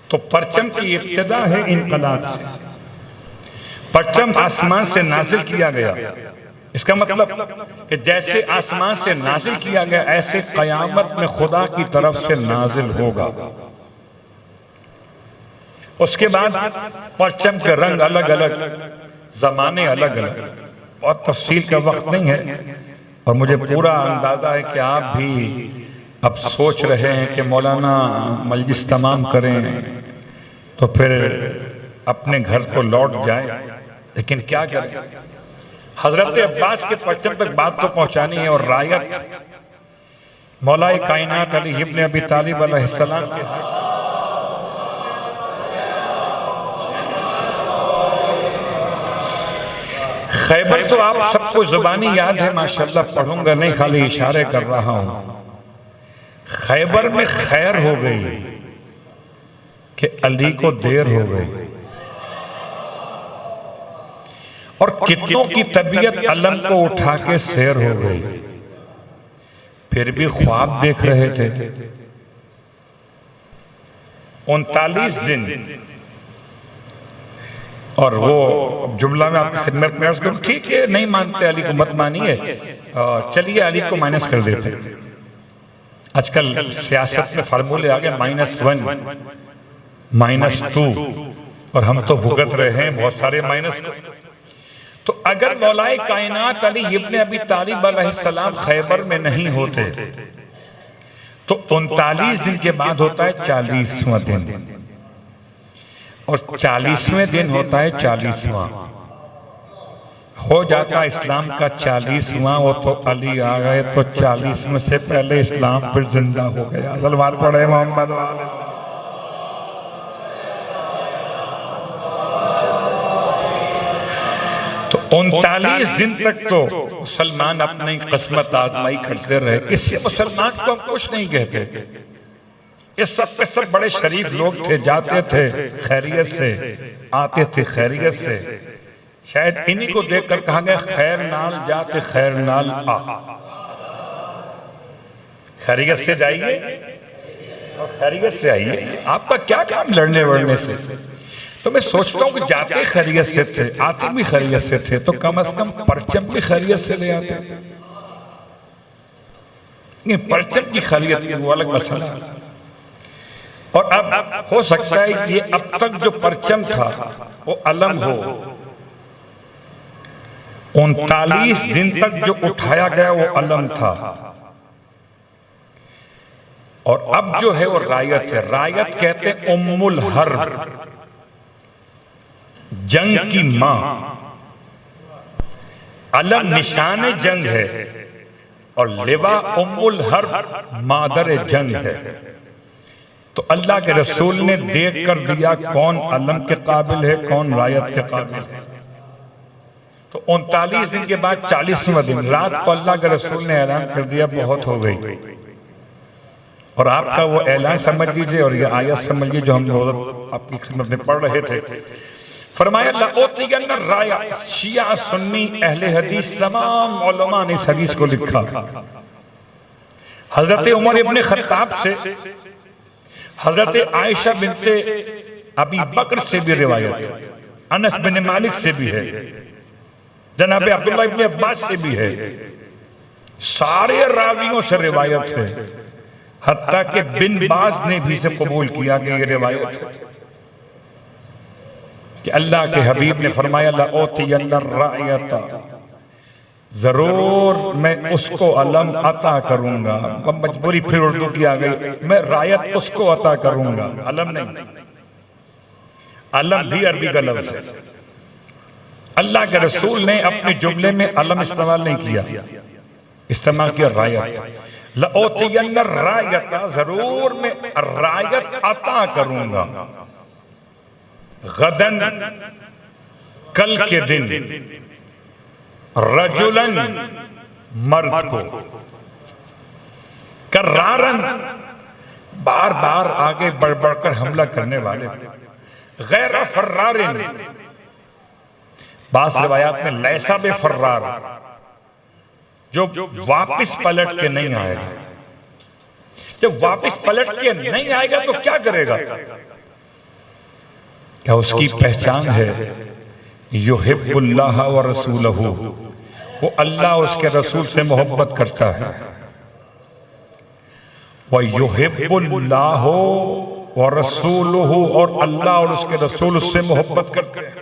[SPEAKER 1] تو پرچم کی ابتدا ہے انقلاب سے، پرچم آسمان سے نازل کیا گیا۔ اس کا مطلب کہ جیسے آسمان سے نازل کیا گیا ایسے قیامت میں خدا کی طرف سے نازل ہوگا۔ اس کے بعد پرچم کے رنگ الگ الگ، زمانے الگ الگ، بہت تفصیل کا وقت نہیں ہے، اور مجھے پورا اندازہ ہے کہ آپ بھی اب سوچ رہے ہیں کہ مولانا مجلس تمام کریں تو پھر اپنے گھر کو لوٹ جائیں، لیکن کیا کریں؟ حضرت عباس کے پرچم تک بات تو پہنچانی ہے، اور رایت مولا کائنات علی ابن ابی طالب علیہ السلام کے خیبر تو آپ سب کو زبانی یاد ہے، ماشاءاللہ پڑھوں گا نہیں، خالی اشارے کر رہا ہوں۔ خیبر میں خیر ہو گئی کہ علی کو دیر ہو گئی، اور کتنوں کی طبیعت علم کو اٹھا کے سیر ہو گئی، پھر بھی خواب دیکھ رہے تھے۔ 39 دن، اور وہ جملہ میں آپ کی خدمت میں عرض کروں، ٹھیک ہے نہیں مانتے علی کو، مت مانیے، چلیے علی کو مائنس کر دیتے۔ آج کل سیاست میں فارمولے آگے -1 -2، اور ہم تو بھگت رہے ہیں بہت سارے مائنس۔ تو اگر مولا کائنات علی ابن ابی طالب علیہ السلام خیبر میں نہیں ہوتے تو 39 دن کے بعد ہوتا ہے 40واں دن، اور 40ویں دن ہوتا ہے 40واں، ہو جاتا اسلام کا 40واں۔ وہ تو علی آ گئے تو 40 سے پہلے اسلام پھر زندہ ہو گیا۔ سلوات پڑھے محمد والے۔ تو 39 دن تک تو مسلمان اپنی قسمت آزمائی کرتے رہے، کسی مسلمان کو ہم کچھ نہیں کہتے، یہ سب پہ سب بڑے شریف لوگ تھے، جاتے تھے خیریت سے، آتے تھے خیریت سے۔ شاید انہی کو دیکھ کر کہا گیا خیر نال جاتے خیر نال آ، خیریت سے جائیے اور خیریت سے آئیے، آپ کا کیا کام لڑنے ورنے سے؟ تو میں سوچتا ہوں کہ جاتے خیریت سے تھے، آتے بھی خیریت سے تھے، تو کم از کم پرچم بھی خیریت سے لے آتے۔ پرچم کی خیریت وہ الگ مسئلہ ہے، اور اب ہو سکتا ہے یہ اب تک جو پرچم تھا وہ علم ہو، 39 دن تک جو اٹھایا گیا وہ علم تھا، اور اب جو ہے وہ رایت ہے۔ رایت کہتے ہیں ام الحرب، جنگ کی ماں، علم نشان جنگ ہے، اور لوا ام الحرب مادر جنگ ہے۔ تو اللہ کے رسول نے دیکھ کر دیا کون علم کے قابل ہے، کون رایت کے قابل ہے۔ تو 39 دن کے بعد 40واں دن رات کو اللہ کے رسول نے اعلان کر دیا بہت ہو گئی، اور آپ کا وہ اعلان سمجھ لیجئے اور یہ آیت سمجھ لیجئے جو ہم لوگ اپنی خدمت میں پڑھ رہے تھے۔ فرمایا لَأُوتِيَنَّ الرَّایَةَ، شیعہ سنی اہل حدیث تمام علماء نے اس حدیث کو لکھا۔ حضرت عمر ابن خطاب سے، حضرت عائشہ بنت ابی بکر سے بھی روایت، انس بن مالک سے بھی ہے، جناب عبداللہ ابن عباس سے بھی ہے، سارے راویوں سے روایت ہے، حتیٰ کہ بن باز نے بھی سے قبول کیا کہ یہ روایت ہے کہ اللہ کے حبیب نے فرمایا لَأُوتِيَنَّ الرَّایَةَ، ضرور میں اس کو علم عطا کروں گا۔ مجبوری پھر اردو کی آ گئی، میں رایت اس کو عطا کروں گا، علم نہیں۔ علم بھی عربی کا لفظ ہے، اللہ کے رسول نے اپنے جملے میں علم استعمال نہیں کیا، استعمال کیا رایت۔ لَأُوتِيَنَّ الرَّایَةَ، ضرور میں رایت عطا کروں گا، غدن، کل کے دن، رجلن، مرد کو، کرارن، بار بار آگے بڑھ بڑھ کر حملہ کرنے والے، غیر فرارن، بعض روایات میں لیسا بے فرار، جو واپس پلٹ کے نہیں آئے گا۔ جب واپس پلٹ کے نہیں آئے گا تو کیا کرے گا؟ کیا اس کی پہچان ہے یحب اللہ و رسولہ، وہ اللہ اس کے رسول سے محبت کرتا ہے، وَيُحِبُّ اللَّهُ وَرَسُولُهُ، اور اللہ اور اس کے رسول اس سے محبت کرتے ہیں۔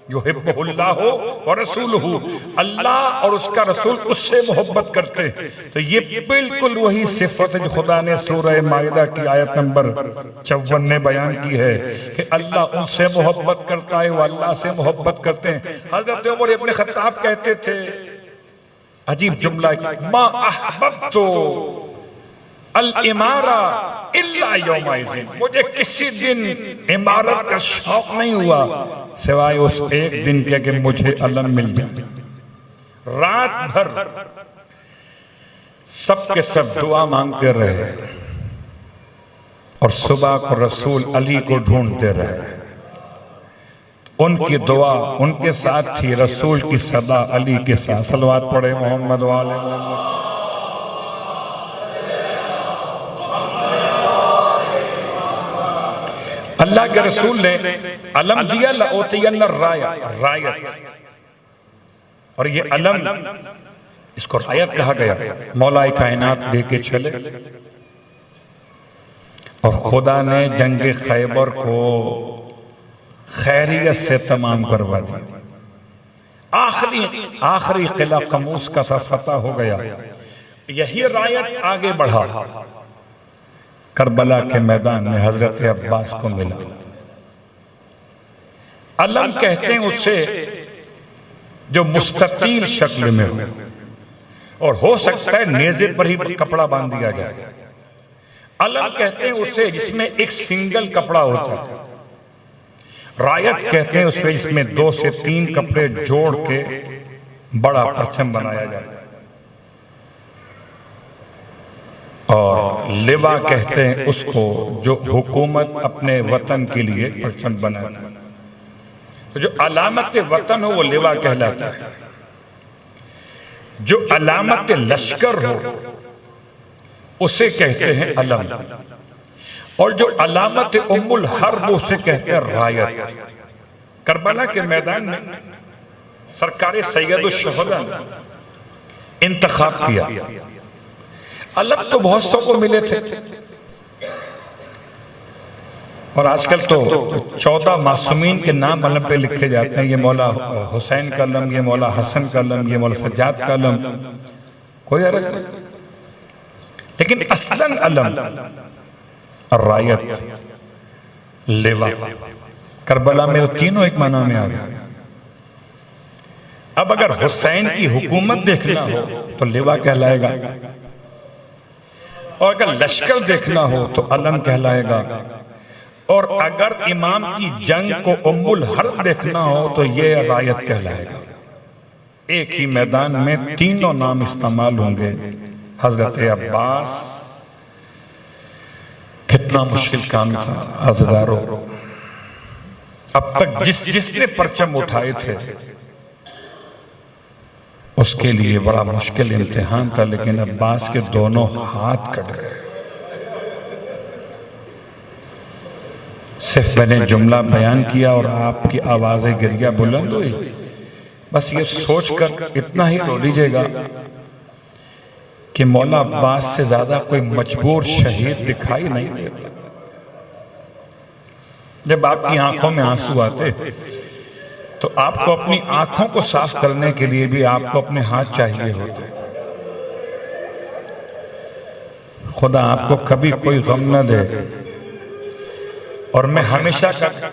[SPEAKER 1] یحبہ اللہ ورسولہ، اللہ اور اس کا رسول اس سے محبت کرتے ہیں۔ تو یہ بالکل وہی صفت جو خدا نے سورہ مائدہ کی آیت نمبر 54 نے بیان کی ہے کہ اللہ ان سے محبت کرتا ہے، وہ اللہ سے محبت کرتے ہیں۔ حضرت عمر ابن خطاب کہتے تھے، عجیب جملہ، ما احببت الامارہ الا یومئذ، مجھے کسی دن امارت کا شوق نہیں ہوا سوائے اس ایک دن کے کہ مجھے علم مل جائے۔ رات بھر سب کے سب دعا مانگتے رہے اور صبح کو رسول علی کو ڈھونڈتے رہے۔ ان کی دعا ان کے ساتھ تھی، رسول کی صدا علی کے ساتھ۔ صلوات پڑھے محمد وآل محمد۔ اللہ کے رسول نے علم دیا، لَأُوتِيَنَّ الرَّایَۃَ، اور یہ علم، اس کو رایت کہا گیا، مولا کائنات لے کے چلے، اور خدا نے جنگ خیبر کو خیریت سے تمام کروا دی۔ آخری قلعہ قموس کا فتح ہو گیا۔ یہی رایت آگے بڑھا، کربلا کے میدان میں حضرت عباس کو ملا۔ علم کہتے ہیں اسے جو مستطیل شکل میں ہو، اور ہو سکتا ہے نیزے پر ہی کپڑا باندھ دیا جائے۔ علم کہتے ہیں اسے جس میں ایک سنگل کپڑا ہوتا ہے۔ رایت کہتے ہیں اس میں جس میں 2 سے 3 کپڑے جوڑ کے بڑا پرچم بنایا جائے۔ اور لوا کہتے ہیں اس کو جو حکومت اپنے وطن کے لیے پرچم بناتا ہے۔ تو جو علامت وطن ہو وہ لوا کہلاتا ہے، جو علامت لشکر ہو اسے کہتے ہیں علم، اور جو علامت ام الحرب اسے کہتے ہیں رایت۔ کربلا کے میدان میں سرکار سید الشہداء نے انتخاب کیا۔ علم تو بہت سو کو ملے تھے، اور آج کل تو 14 معصومین کے نام علم پہ لکھے جاتے ہیں، یہ مولا حسین کا علم، یہ مولا حسن کا علم، یہ مولا سجاد کا علم، کوئی حرج نہیں۔ لیکن اصلاً علم رایت، لوا، کربلا میں وہ تینوں ایک معنی میں آ گیا۔ اب اگر حسین کی حکومت دیکھنا ہو تو لوا کہلائے گا، اور اگر لشکر دیکھنا ہو تو علم کہلائے گا، اور اگر امام کی جنگ کو ام الحرب دیکھنا ہو تو یہ رایت کہلائے گا۔ ایک ہی میدان میں تینوں نام استعمال ہوں گے۔ حضرت عباس، کتنا مشکل کام تھا عزیزارو، اب تک جس نے پرچم اٹھائے تھے اس کے لیے بڑا مشکل امتحان تھا، لیکن عباس کے دونوں ہاتھ کٹ گئے۔ صرف میں نے جملہ بیان کیا اور آپ کی آواز گریہ بلند ہوئی، بس یہ سوچ کر اتنا ہی رو لیجئے گا کہ مولا عباس سے زیادہ کوئی مجبور شہید دکھائی نہیں دیتا۔ جب آپ کی آنکھوں میں آنسو آتے تو آپ کو اپنی آنکھوں کو صاف کرنے کے لیے بھی آپ کو اپنے ہاتھ چاہیے ہوتے۔ خدا آپ کو کبھی کوئی غم نہ دے، اور میں ہمیشہ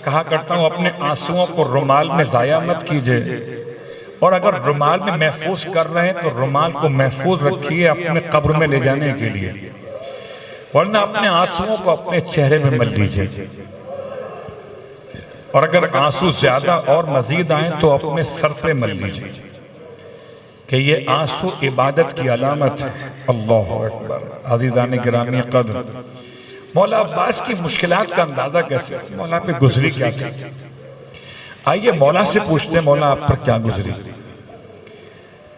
[SPEAKER 1] کہا کرتا ہوں اپنے آنسوؤں کو رومال میں ضائع مت کیجئے، اور اگر رومال میں محفوظ کر رہے ہیں تو رومال کو محفوظ رکھیے اپنے قبر میں لے جانے کے لیے، ورنہ اپنے آنسوؤں کو اپنے چہرے میں مل دیجئے، اور اگر آنسو زیادہ اور مزید آئیں تو اپنے سر پہ مل لیجئے، کہ یہ آنسو عبادت کی علامت ہے۔ اللہ اکبر۔ عزیزان گرامی قدر، مولا عباس کی مشکلات کا اندازہ کیسے، مولا پہ گزری کیا تھی؟ آئیے مولا سے پوچھتے ہیں مولا آپ پر کیا گزری؟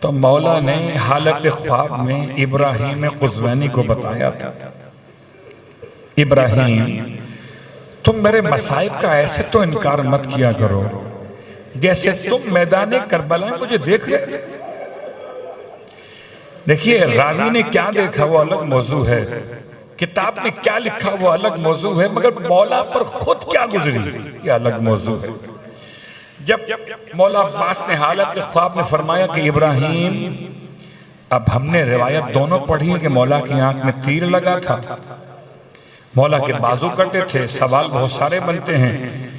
[SPEAKER 1] تو مولا نے حالت خواب میں ابراہیم قزوینی کو بتایا تھا، ابراہیم تم میرے مصائب کا ایسے تو انکار مت کیا کرو جیسے تم میدان کربلا میں مجھے دیکھ رہے تھے۔ دیکھیے راوی نے کیا دیکھا وہ الگ موضوع ہے، کتاب میں کیا لکھا وہ الگ موضوع ہے، مگر مولا پر خود کیا گزری یہ الگ موضوع ہے۔ جب مولا عباس نے حالت خواب میں فرمایا کہ ابراہیم، اب ہم نے روایت دونوں پڑھی ہے کہ مولا کی آنکھ میں تیر لگا تھا، مولا کے بازو کٹے تھے، سوال بہت سارے بنتے ہیں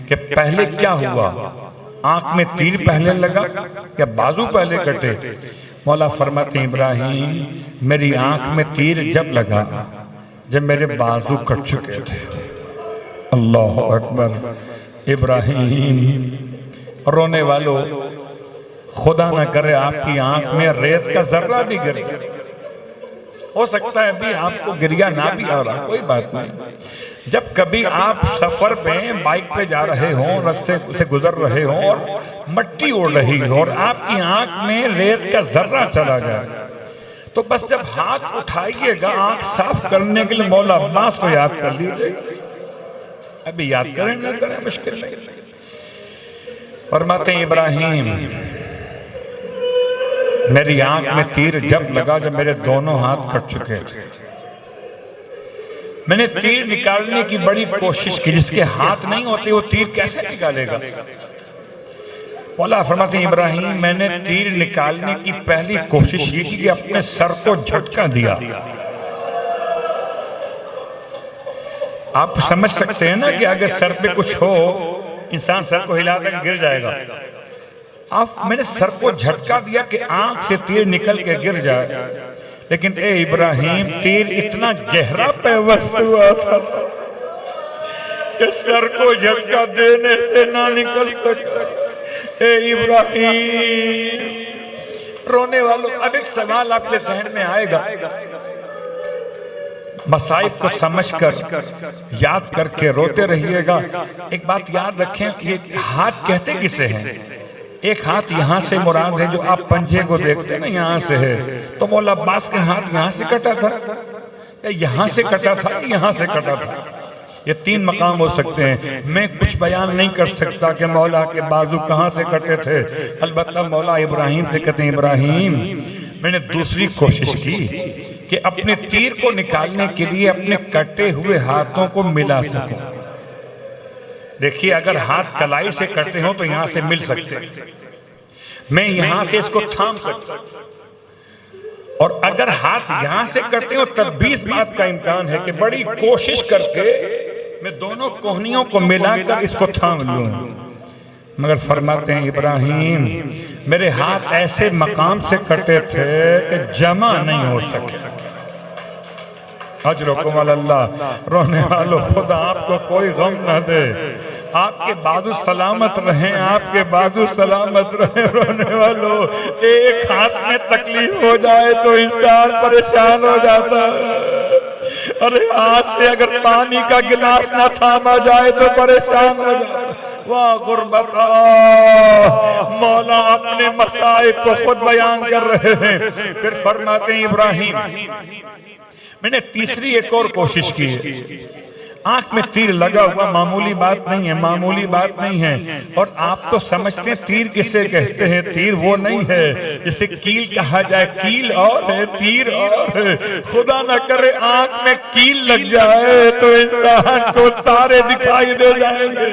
[SPEAKER 1] کہ پہلے کیا ہوا، آنکھ میں تیر پہلے لگا یا بازو پہلے کٹے؟ مولا فرماتے ہیں ابراہیم میری آنکھ میں تیر جب لگا جب میرے بازو کٹ چکے تھے۔ اللہ اکبر۔ ابراہیم رونے والو، خدا نہ کرے آپ کی آنکھ میں ریت کا ذرہ بھی گر جائے، ہو سکتا ہے بھی آپ کو گریا نہ بھی آ رہا، کوئی بات نہیں۔ جب کبھی آپ سفر پہ بائک پہ جا رہے ہوں، رستے سے گزر رہے ہوں اور مٹی اڑ رہی ہو اور آپ کی آنکھ میں ریت کا ذرہ چلا جائے تو بس جب ہاتھ اٹھائیے گا آنکھ صاف کرنے کے لیے مولا عباس کو یاد کر لیجئے۔ ابھی یاد کریں نہ کریں مشکل نہیں۔ فرماتے ہیں ابراہیم میری آنکھ میں تیر جب لگا جب میرے دونوں ہاتھ کٹ چکے تھے، میں نے تیر نکالنے کی بڑی کوشش کی، جس کے ہاتھ نہیں ہوتے وہ تیر کیسے نکالے گا؟ مولا فرماتے ہیں ابراہیم میں نے تیر نکالنے کی پہلی کوشش یہ کی کہ اپنے سر کو جھٹکا دیا۔ آپ سمجھ سکتے ہیں نا کہ اگر سر پہ کچھ ہو انسان سر کو ہلا کر گر جائے گا۔ میں نے سر کو جھٹکا دیا کہ آنکھ سے تیر نکل کے گر جائے، لیکن اے ابراہیم تیر اتنا گہرا پیوست ہوا تھا کہ سر کو جھٹکا دینے سے نہ نکل سکا۔ اے ابراہیم رونے والوں، اب ایک سوال آپ کے ذہن میں آئے گا، مصائب کو سمجھ کر یاد کر کے روتے رہیے گا۔ ایک بات یاد رکھیں کہ ہاتھ کہتے کسے ہیں؟ ایک ہاتھ یہاں سے مراد ہے جو آپ پنجے کو دیکھتے ہیں نا، یہاں سے ہے، تو مولا عباس کے ہاتھ یہاں سے کٹا تھا یا یہاں سے کٹا تھا یا یہاں سے کٹا تھا؟ یہ تین مقام ہو سکتے ہیں۔ میں کچھ بیان نہیں کر سکتا کہ مولا کے بازو کہاں سے کٹے تھے، البتہ مولا ابراہیم سے کہتے ہیں ابراہیم میں نے دوسری کوشش کی کہ اپنے تیر کو نکالنے کے لیے اپنے کٹے ہوئے ہاتھوں کو ملا سکوں۔ دیکھیے اگر ہاتھ کلائی سے کٹے ہوں تو یہاں سے مل سکتے، میں یہاں سے اس کو تھام سکتا، اور اگر ہاتھ یہاں سے کٹے ہوں تب بھی اس بات کا امکان ہے کہ بڑی کوشش کر کے میں دونوں کوہنیوں کو ملا کر اس کو تھام لوں، مگر فرماتے ہیں ابراہیم میرے ہاتھ ایسے مقام سے کٹے تھے کہ جمع نہیں ہو سکے۔ اجرکم اللہ۔ رونے والوں خدا آپ کو کوئی غم نہ دے، آپ کے بازو سلامت رہیں، آپ کے بازو سلامت رہیں۔ رونے والوں ایک ہاتھ میں تکلیف ہو جائے تو انسان پریشان ہو جاتا ہے، ارے ہاتھ سے اگر پانی کا گلاس نہ تھاما جائے تو پریشان ہو جاتا ہے۔ واہ غربتا، مولا اپنے مصائب کو خود بیان کر رہے ہیں۔ پھر فرماتے ہیں ابراہیم میں نے تیسری ایک اور کوشش کی ہے، آنکھ میں تیر لگا ہوا معمولی بات نہیں ہے، معمولی بات نہیں ہے، اور آپ تو سمجھتے ہیں تیر کسے کہتے ہیں؟ تیر وہ نہیں ہے جسے کیل کہا جائے، کیل اور ہے تیر اور ہے۔ خدا نہ کرے آنکھ میں کیل لگ جائے تو انسان کو تارے دکھائی دے جائیں گے۔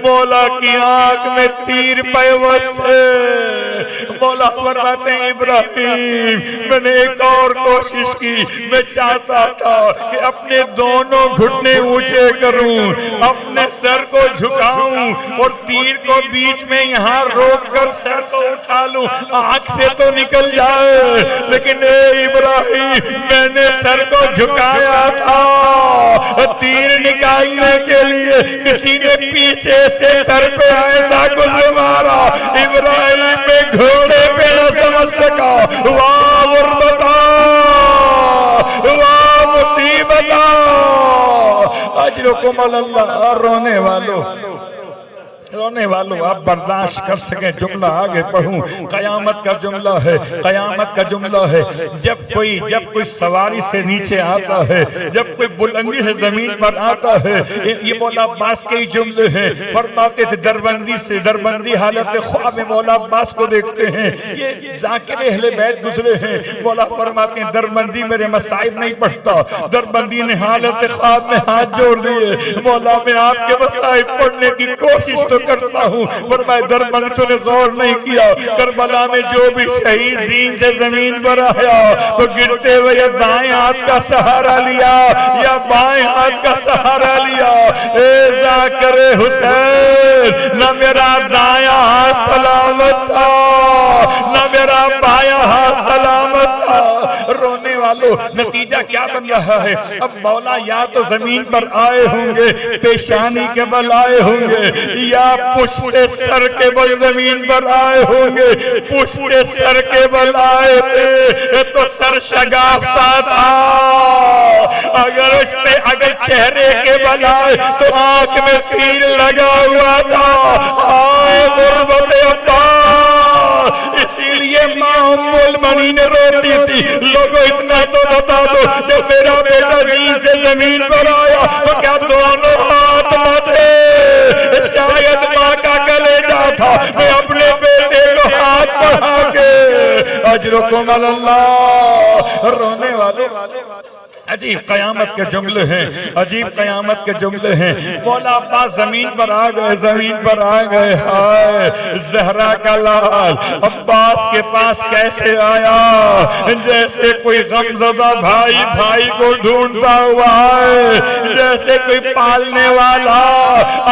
[SPEAKER 1] مولا کی آنکھ میں تیر پیوست ہے۔ مولا فرماتے ہیں ابراہیم میں نے ایک اور کوشش کی، میں چاہتا تھا کہ اپنے دونوں گھٹنے اونچے کروں، اپنے سر کو جھکاؤں اور تیر کو بیچ میں یہاں روک کر سر کو اٹھا لوں، آنکھ سے تو نکل جائے، لیکن اے ابراہیم میں نے سر کو جھکایا تھا تیر نکالنے کے لیے، کسی نے پیچھے سے سر پہ ایسا گزر مارا، ابراہیم میں گھوڑے پہ نہ سمجھ سکا۔ واہ غربتا، واہ مصیبتا، اجرکم اللہ۔ رونے والوں آپ برداشت کر سکیں جملہ آگے پڑھوں، قیامت کا جملہ ہے، قیامت کا جملہ ہے۔ جب کوئی سواری سے نیچے آتا ہے، جب کوئی بلندی سے زمین پر آتا ہے، یہ مولا عباس کے ہی جملے ہیں۔ فرماتے تھے دربندی حالت خواب میں مولا عباس کو دیکھتے ہیں، یہ ذاکر اہل بیت گزرے ہیں۔ مولا فرماتے ہیں دربندی میرے مصائب نہیں پڑھتا، دربندی نے حالت خواب میں ہاتھ جوڑ دیے، مولا میں آپ کے مصائب پڑھنے کی کوشش تو کرتا ہوں۔ فرمایا دربند تو نے غور نہیں کیا، کربلا میں جو بھی شہید زین سے زمین پر آیا تو گرتے ہوئے یا دائیں ہاتھ کا سہارا لیا یا بائیں ہاتھ کا سہارا لیا۔ اے ذاکر حسین، نہ میرا دائیں ہاتھ سلامت تھا نہ میرا بائیں ہاتھ سلامت تھا۔ رونے والوں، نتیجہ کیا بن رہا ہے؟ اب مولا یا تو زمین پر آئے ہوں گے، پیشانی کے بل آئے ہوں گے، یا پشتے سر کے بل زمین پر آئے ہوں گے۔ پشتے سر کے بل آئے تھے تو سر شگافتہ تھا، اگر اس پہ اگر چہرے کے بل آئے تو آنکھ میں تیر لگا ہوا تھا۔ آئے غربت عباس، اسی لیے ماں ام المؤمنین روتی تھی، لوگوں اتنا تو بتا دو جب میرا بیٹا زین سے زمین پر آیا تو کیا دونوں ہاتھ ماتھے؟ شاید ماں کا کلیجہ تھا، میں اپنے بیٹے کو ہاتھ بڑھا کے اجرکم اللہ۔ رونے والے عجیب قیامت کے جملے ہیں، عجیب قیامت کے جملے ہیں۔ مولا عباس زمین پر آ گئے، زمین پر آ گئے۔ ہائے زہرا کا لال عباس کے پاس کیسے آیا؟ جیسے کوئی غمزدہ بھائی بھائی کو ڈھونڈتا ہوا ہے، جیسے کوئی پالنے والا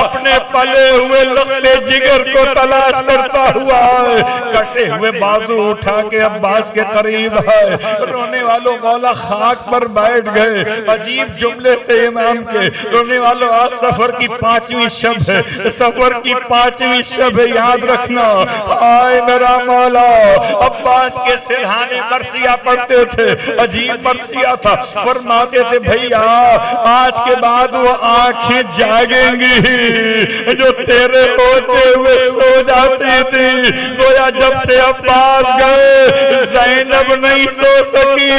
[SPEAKER 1] اپنے پلے ہوئے لختے جگر کو تلاش کرتا ہوا ہے۔ کٹے ہوئے بازو اٹھا کے عباس کے قریب ہے۔ رونے والوں مولا خاک پر بیٹھ گئے۔ عجیب جملے تھے امام کے۔ رونے والوں آج سفر کی 5ویں شب ہے، سفر کی 5ویں شب ہے، یاد رکھنا۔ آئے میرا مولا عباس کے سرہانے مرثیہ پڑھتے تھے، عجیب مرثیہ تھا۔ فرماتے تھے بھئیا آج کے بعد وہ آنکھیں جاگیں گی جو تیرے ہوتے ہوئے سو جاتی تھی۔ گویا جب سے عباس گئے زینب نہیں سو سکی،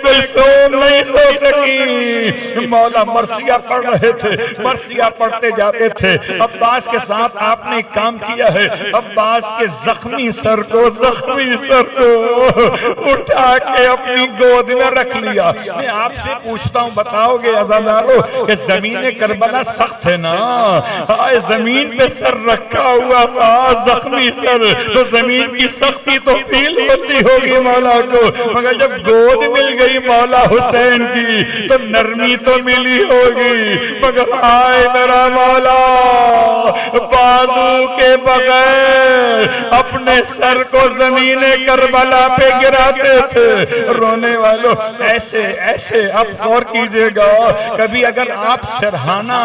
[SPEAKER 1] کلثوم نہیں سو سکی۔ مولا مرثیہ پڑھ رہے تھے، مرثیہ پڑھتے جاتے تھے۔ عباس کے ساتھ آپ نے ایک کام کیا ہے، عباس کے زخمی سر کو اٹھا کے اپنی گود میں رکھ لیا۔ میں آپ سے پوچھتا ہوں، بتاؤ گے عزادارو کہ زمین کربلا سخت ہے نا؟ آئے زمین پہ سر رکھا ہوا تھا، زخمی سر، تو زمین کی سختی تو فیل ہوتی ہوگی مولا کو، مگر جب گود مل گئی مولا حسین کی تو نرمی تو ملی ہوگی۔ مگر آئے میرا مولا بازو کے بغیر اپنے سر کو زمین کربلا پہ گراتے تھے۔ رونے والوں ایسے ایسے اب غور کیجئے گا، کبھی اگر آپ سرہانہ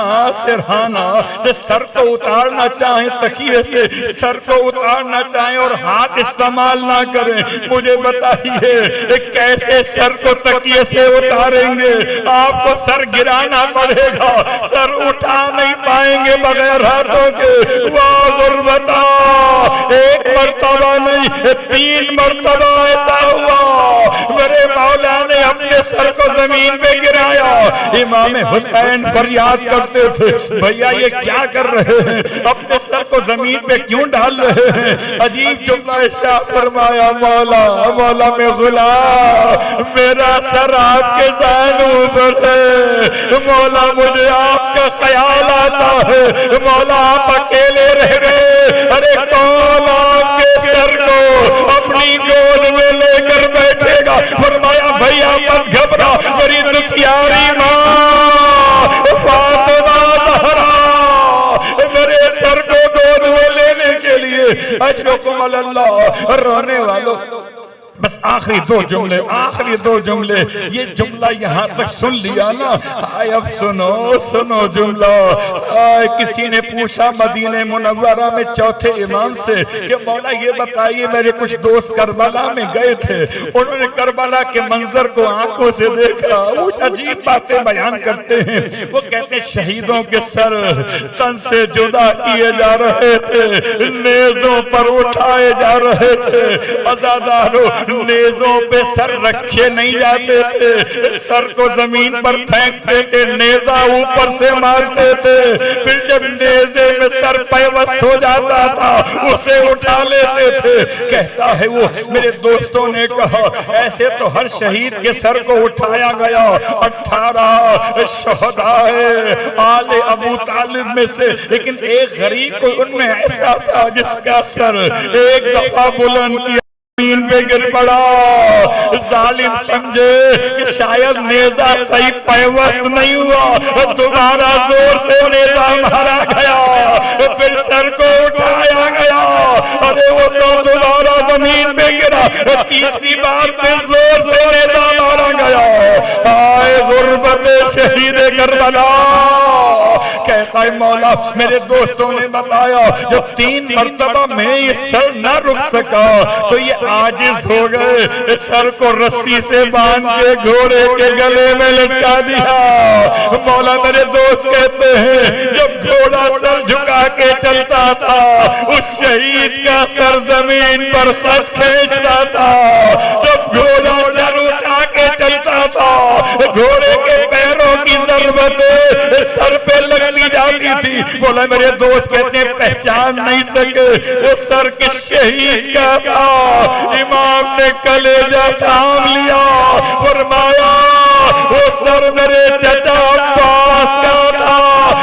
[SPEAKER 1] سے سر کو اتارنا چاہیں، تکیے سے سر کو اتارنا چاہیں اور ہاتھ استعمال نہ کریں، مجھے بتائیے کیسے سر کو تکیے سے اتاریں گے؟ آپ کو سر گرانا پڑے گا، سر اٹھا نہیں پائیں گے بغیر ہاتھوں کے۔ واہ غربتا، ایک مرتبہ نہیں 3 مرتبہ ایسا ہوا میرے مولا نے اپنے سر کو زمین پہ گرایا۔ امام حسین فریاد کرتے تھے بھیا یہ کیا کر رہے ہیں، اپنے سر کو زمین پہ کیوں ڈال رہے ہیں؟ عجیب جملہ ارشاد فرمایا مولا میں غلام، میرا سر آپ کے زانوں پر ہے، مولا مجھے آپ کا خیال آتا ہے، مولا آپ اکیلے رہ گئے، ارے کون آپ کے سر کو اپنی گود میں لے کر بیٹھے گا؟ فرمایا بھیا مت گھبرا، میری دکھیاری ماں فاطمہ زہرا میرے سر کو گود میں لینے کے لیے اجرکم اللہ۔ رونے والوں بس آخری 2 جملے، یہ جملہ یہاں تک سن لیا نا؟ آئے اب سنو جملہ۔ آئے کسی نے پوچھا مدینہ منورہ میں چوتھے امام سے کہ مولا یہ بتائیے میرے کچھ دوست کربلا میں گئے تھے، انہوں نے کربلا کے منظر کو آنکھوں سے دیکھا، وہ عجیب باتیں بیان کرتے ہیں۔ وہ کہتے ہیں شہیدوں کے سر تن سے جدا کیے جا رہے تھے، نیزوں پر اٹھائے جا رہے تھے۔ عزادارو نیزوں پہ سر رکھے نہیں جاتے تھے، سر کو زمین پر پھینکتے تھے، نیزہ اوپر سے مارتے تھے، پھر جب نیزے میں سر پیوست ہو جاتا تھا اسے اٹھا لیتے تھے۔ کہتا ہے وہ میرے دوستوں نے کہا ایسے تو ہر شہید کے سر کو اٹھایا گیا، 18 شہداء آل ابو طالب میں سے، لیکن ایک غریب کو ان میں ایسا تھا جس کا سر ایک دفعہ بلند کیا زمین پہ گر پڑا۔ ظالم سمجھے کہ شاید نیزہ صحیح پیوست نہیں ہوا، دوبارہ زور سے نیزہ مارا گیا، پھر سر کو اٹھایا گیا، ارے وہ سر دوبارہ زمین پہ گرا، تیسری بار پھر زور سے نیزہ مارا گیا۔ آئے غربت شہید کربلا، کہتا ہے مولا میرے دوستوں نے بتایا جب 3 مرتبہ میں یہ سر نہ رک سکا تو یہ عاجز ہو گئے، سر کو رسی سے باندھ کے گھوڑے کے گلے میں لٹکا دیا۔ مولا میرے دوست کہتے ہیں جب گھوڑا سر جھکا کے چلتا تھا اس شہید کا سر زمین پر خط کھینچتا تھا، جب گھوڑا سر اٹھا کے چلتا تھا گھوڑے کے پیروں کی ضربت سر پہ لگتی جاتی تھی۔ بولا میرے دوست کہتے ہیں پہچان نہیں سکے وہ سر کس شہید کا تھا۔ امام نے کلیجہ تھام لیا، فرمایا وہ سر میرے چچا عباس کا تھا،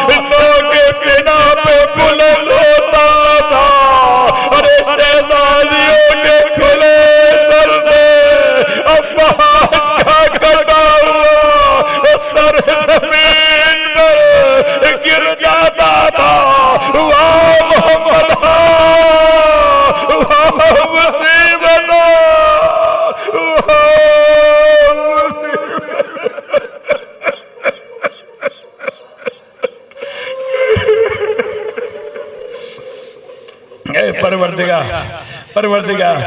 [SPEAKER 1] لوگ کے سینہ پہ بلند ہوتا تھا، ارے شہزادیوں کے کھلے سر پہ عباس کا کٹا ہوا سر زمین پر گر جاتا تھا۔ واہ محمد، واہ مصیبت، اے پروردگار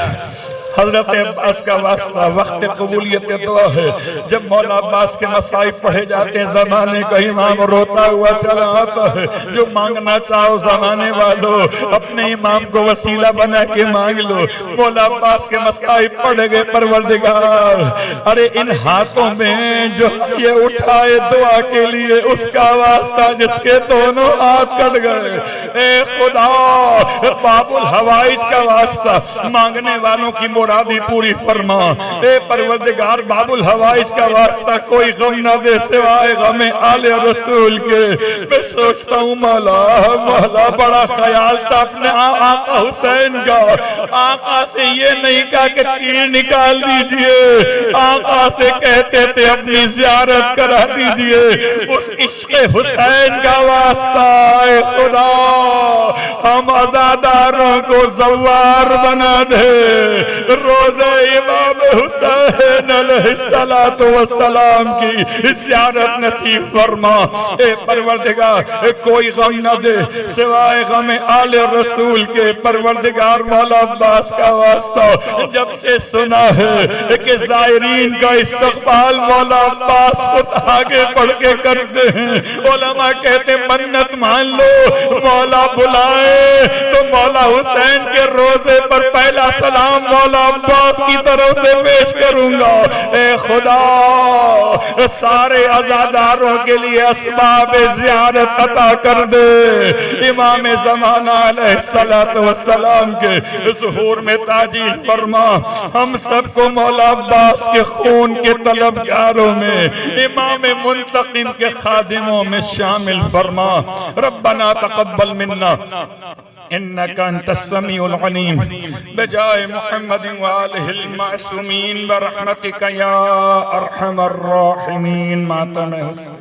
[SPEAKER 1] حضرت عباس کا واسطہ وقت قبولیت دعا ہے۔ جب مولا عباس کے مصائب پڑھے جاتے ہیں زمانے کا امام روتا ہوا چلا آتا ہے، جو مانگنا چاہو زمانے والوں اپنے امام کو وسیلہ بنا کے مانگ لو۔ مولا عباس کے مصائب پڑھے گئے، پروردگار ارے ان ہاتھوں میں جو یہ اٹھائے دعا کے لیے اس کا واسطہ جس کے دونوں ہاتھ کٹ گئے، اے خدا باب الحوائج کا واسطہ مانگنے والوں کی مرادی پوری فرما۔ اے پروردگار باب الحوائج کا واسطہ کوئی غم نہ دے سوائے غم آل رسول کے۔ میں سوچتا ہوں مولا بڑا خیال تھا اپنے آقا حسین کا، آقا سے یہ نہیں کہا کہ تیر نکال دیجئے، آقا سے کہتے تھے اپنی زیارت کرا دیجئے۔ اس عشق حسین کا واسطہ اے خدا ہم عزاداروں کو زوار بنا دے، روزہ امام حسین علیہ السلام کی زیارت نصیب فرما۔ اے پروردگار کوئی غم نہ دے سوائے غم آل رسول کے۔ پروردگار مولا عباس کا واسطہ جب سے سنا ہے کہ زائرین کا استقبال مولا عباس خود آگے بڑھ کے کرتے ہیں، علماء کہتے منت مان لو مولا بلائے تو مولا حسین کے روزے پر پہلا سلام مولا عباس کی طرف سے پیش کروں گا۔ اے خدا سارے عزاداروں کے لیے اسباب زیارت عطا کر دے۔ امام زمانہ علیہ السلام کے ظہور میں تاجیل فرما، ہم سب کو مولا عباس کے خون کے طلبگاروں میں، امام منتقم کے خادموں میں شامل فرما۔ ربنا تقبل منا انك انت السميع العليم بجاه محمد وآله المعصومين برحمتك يا ارحم الراحمين۔ ماتم حسین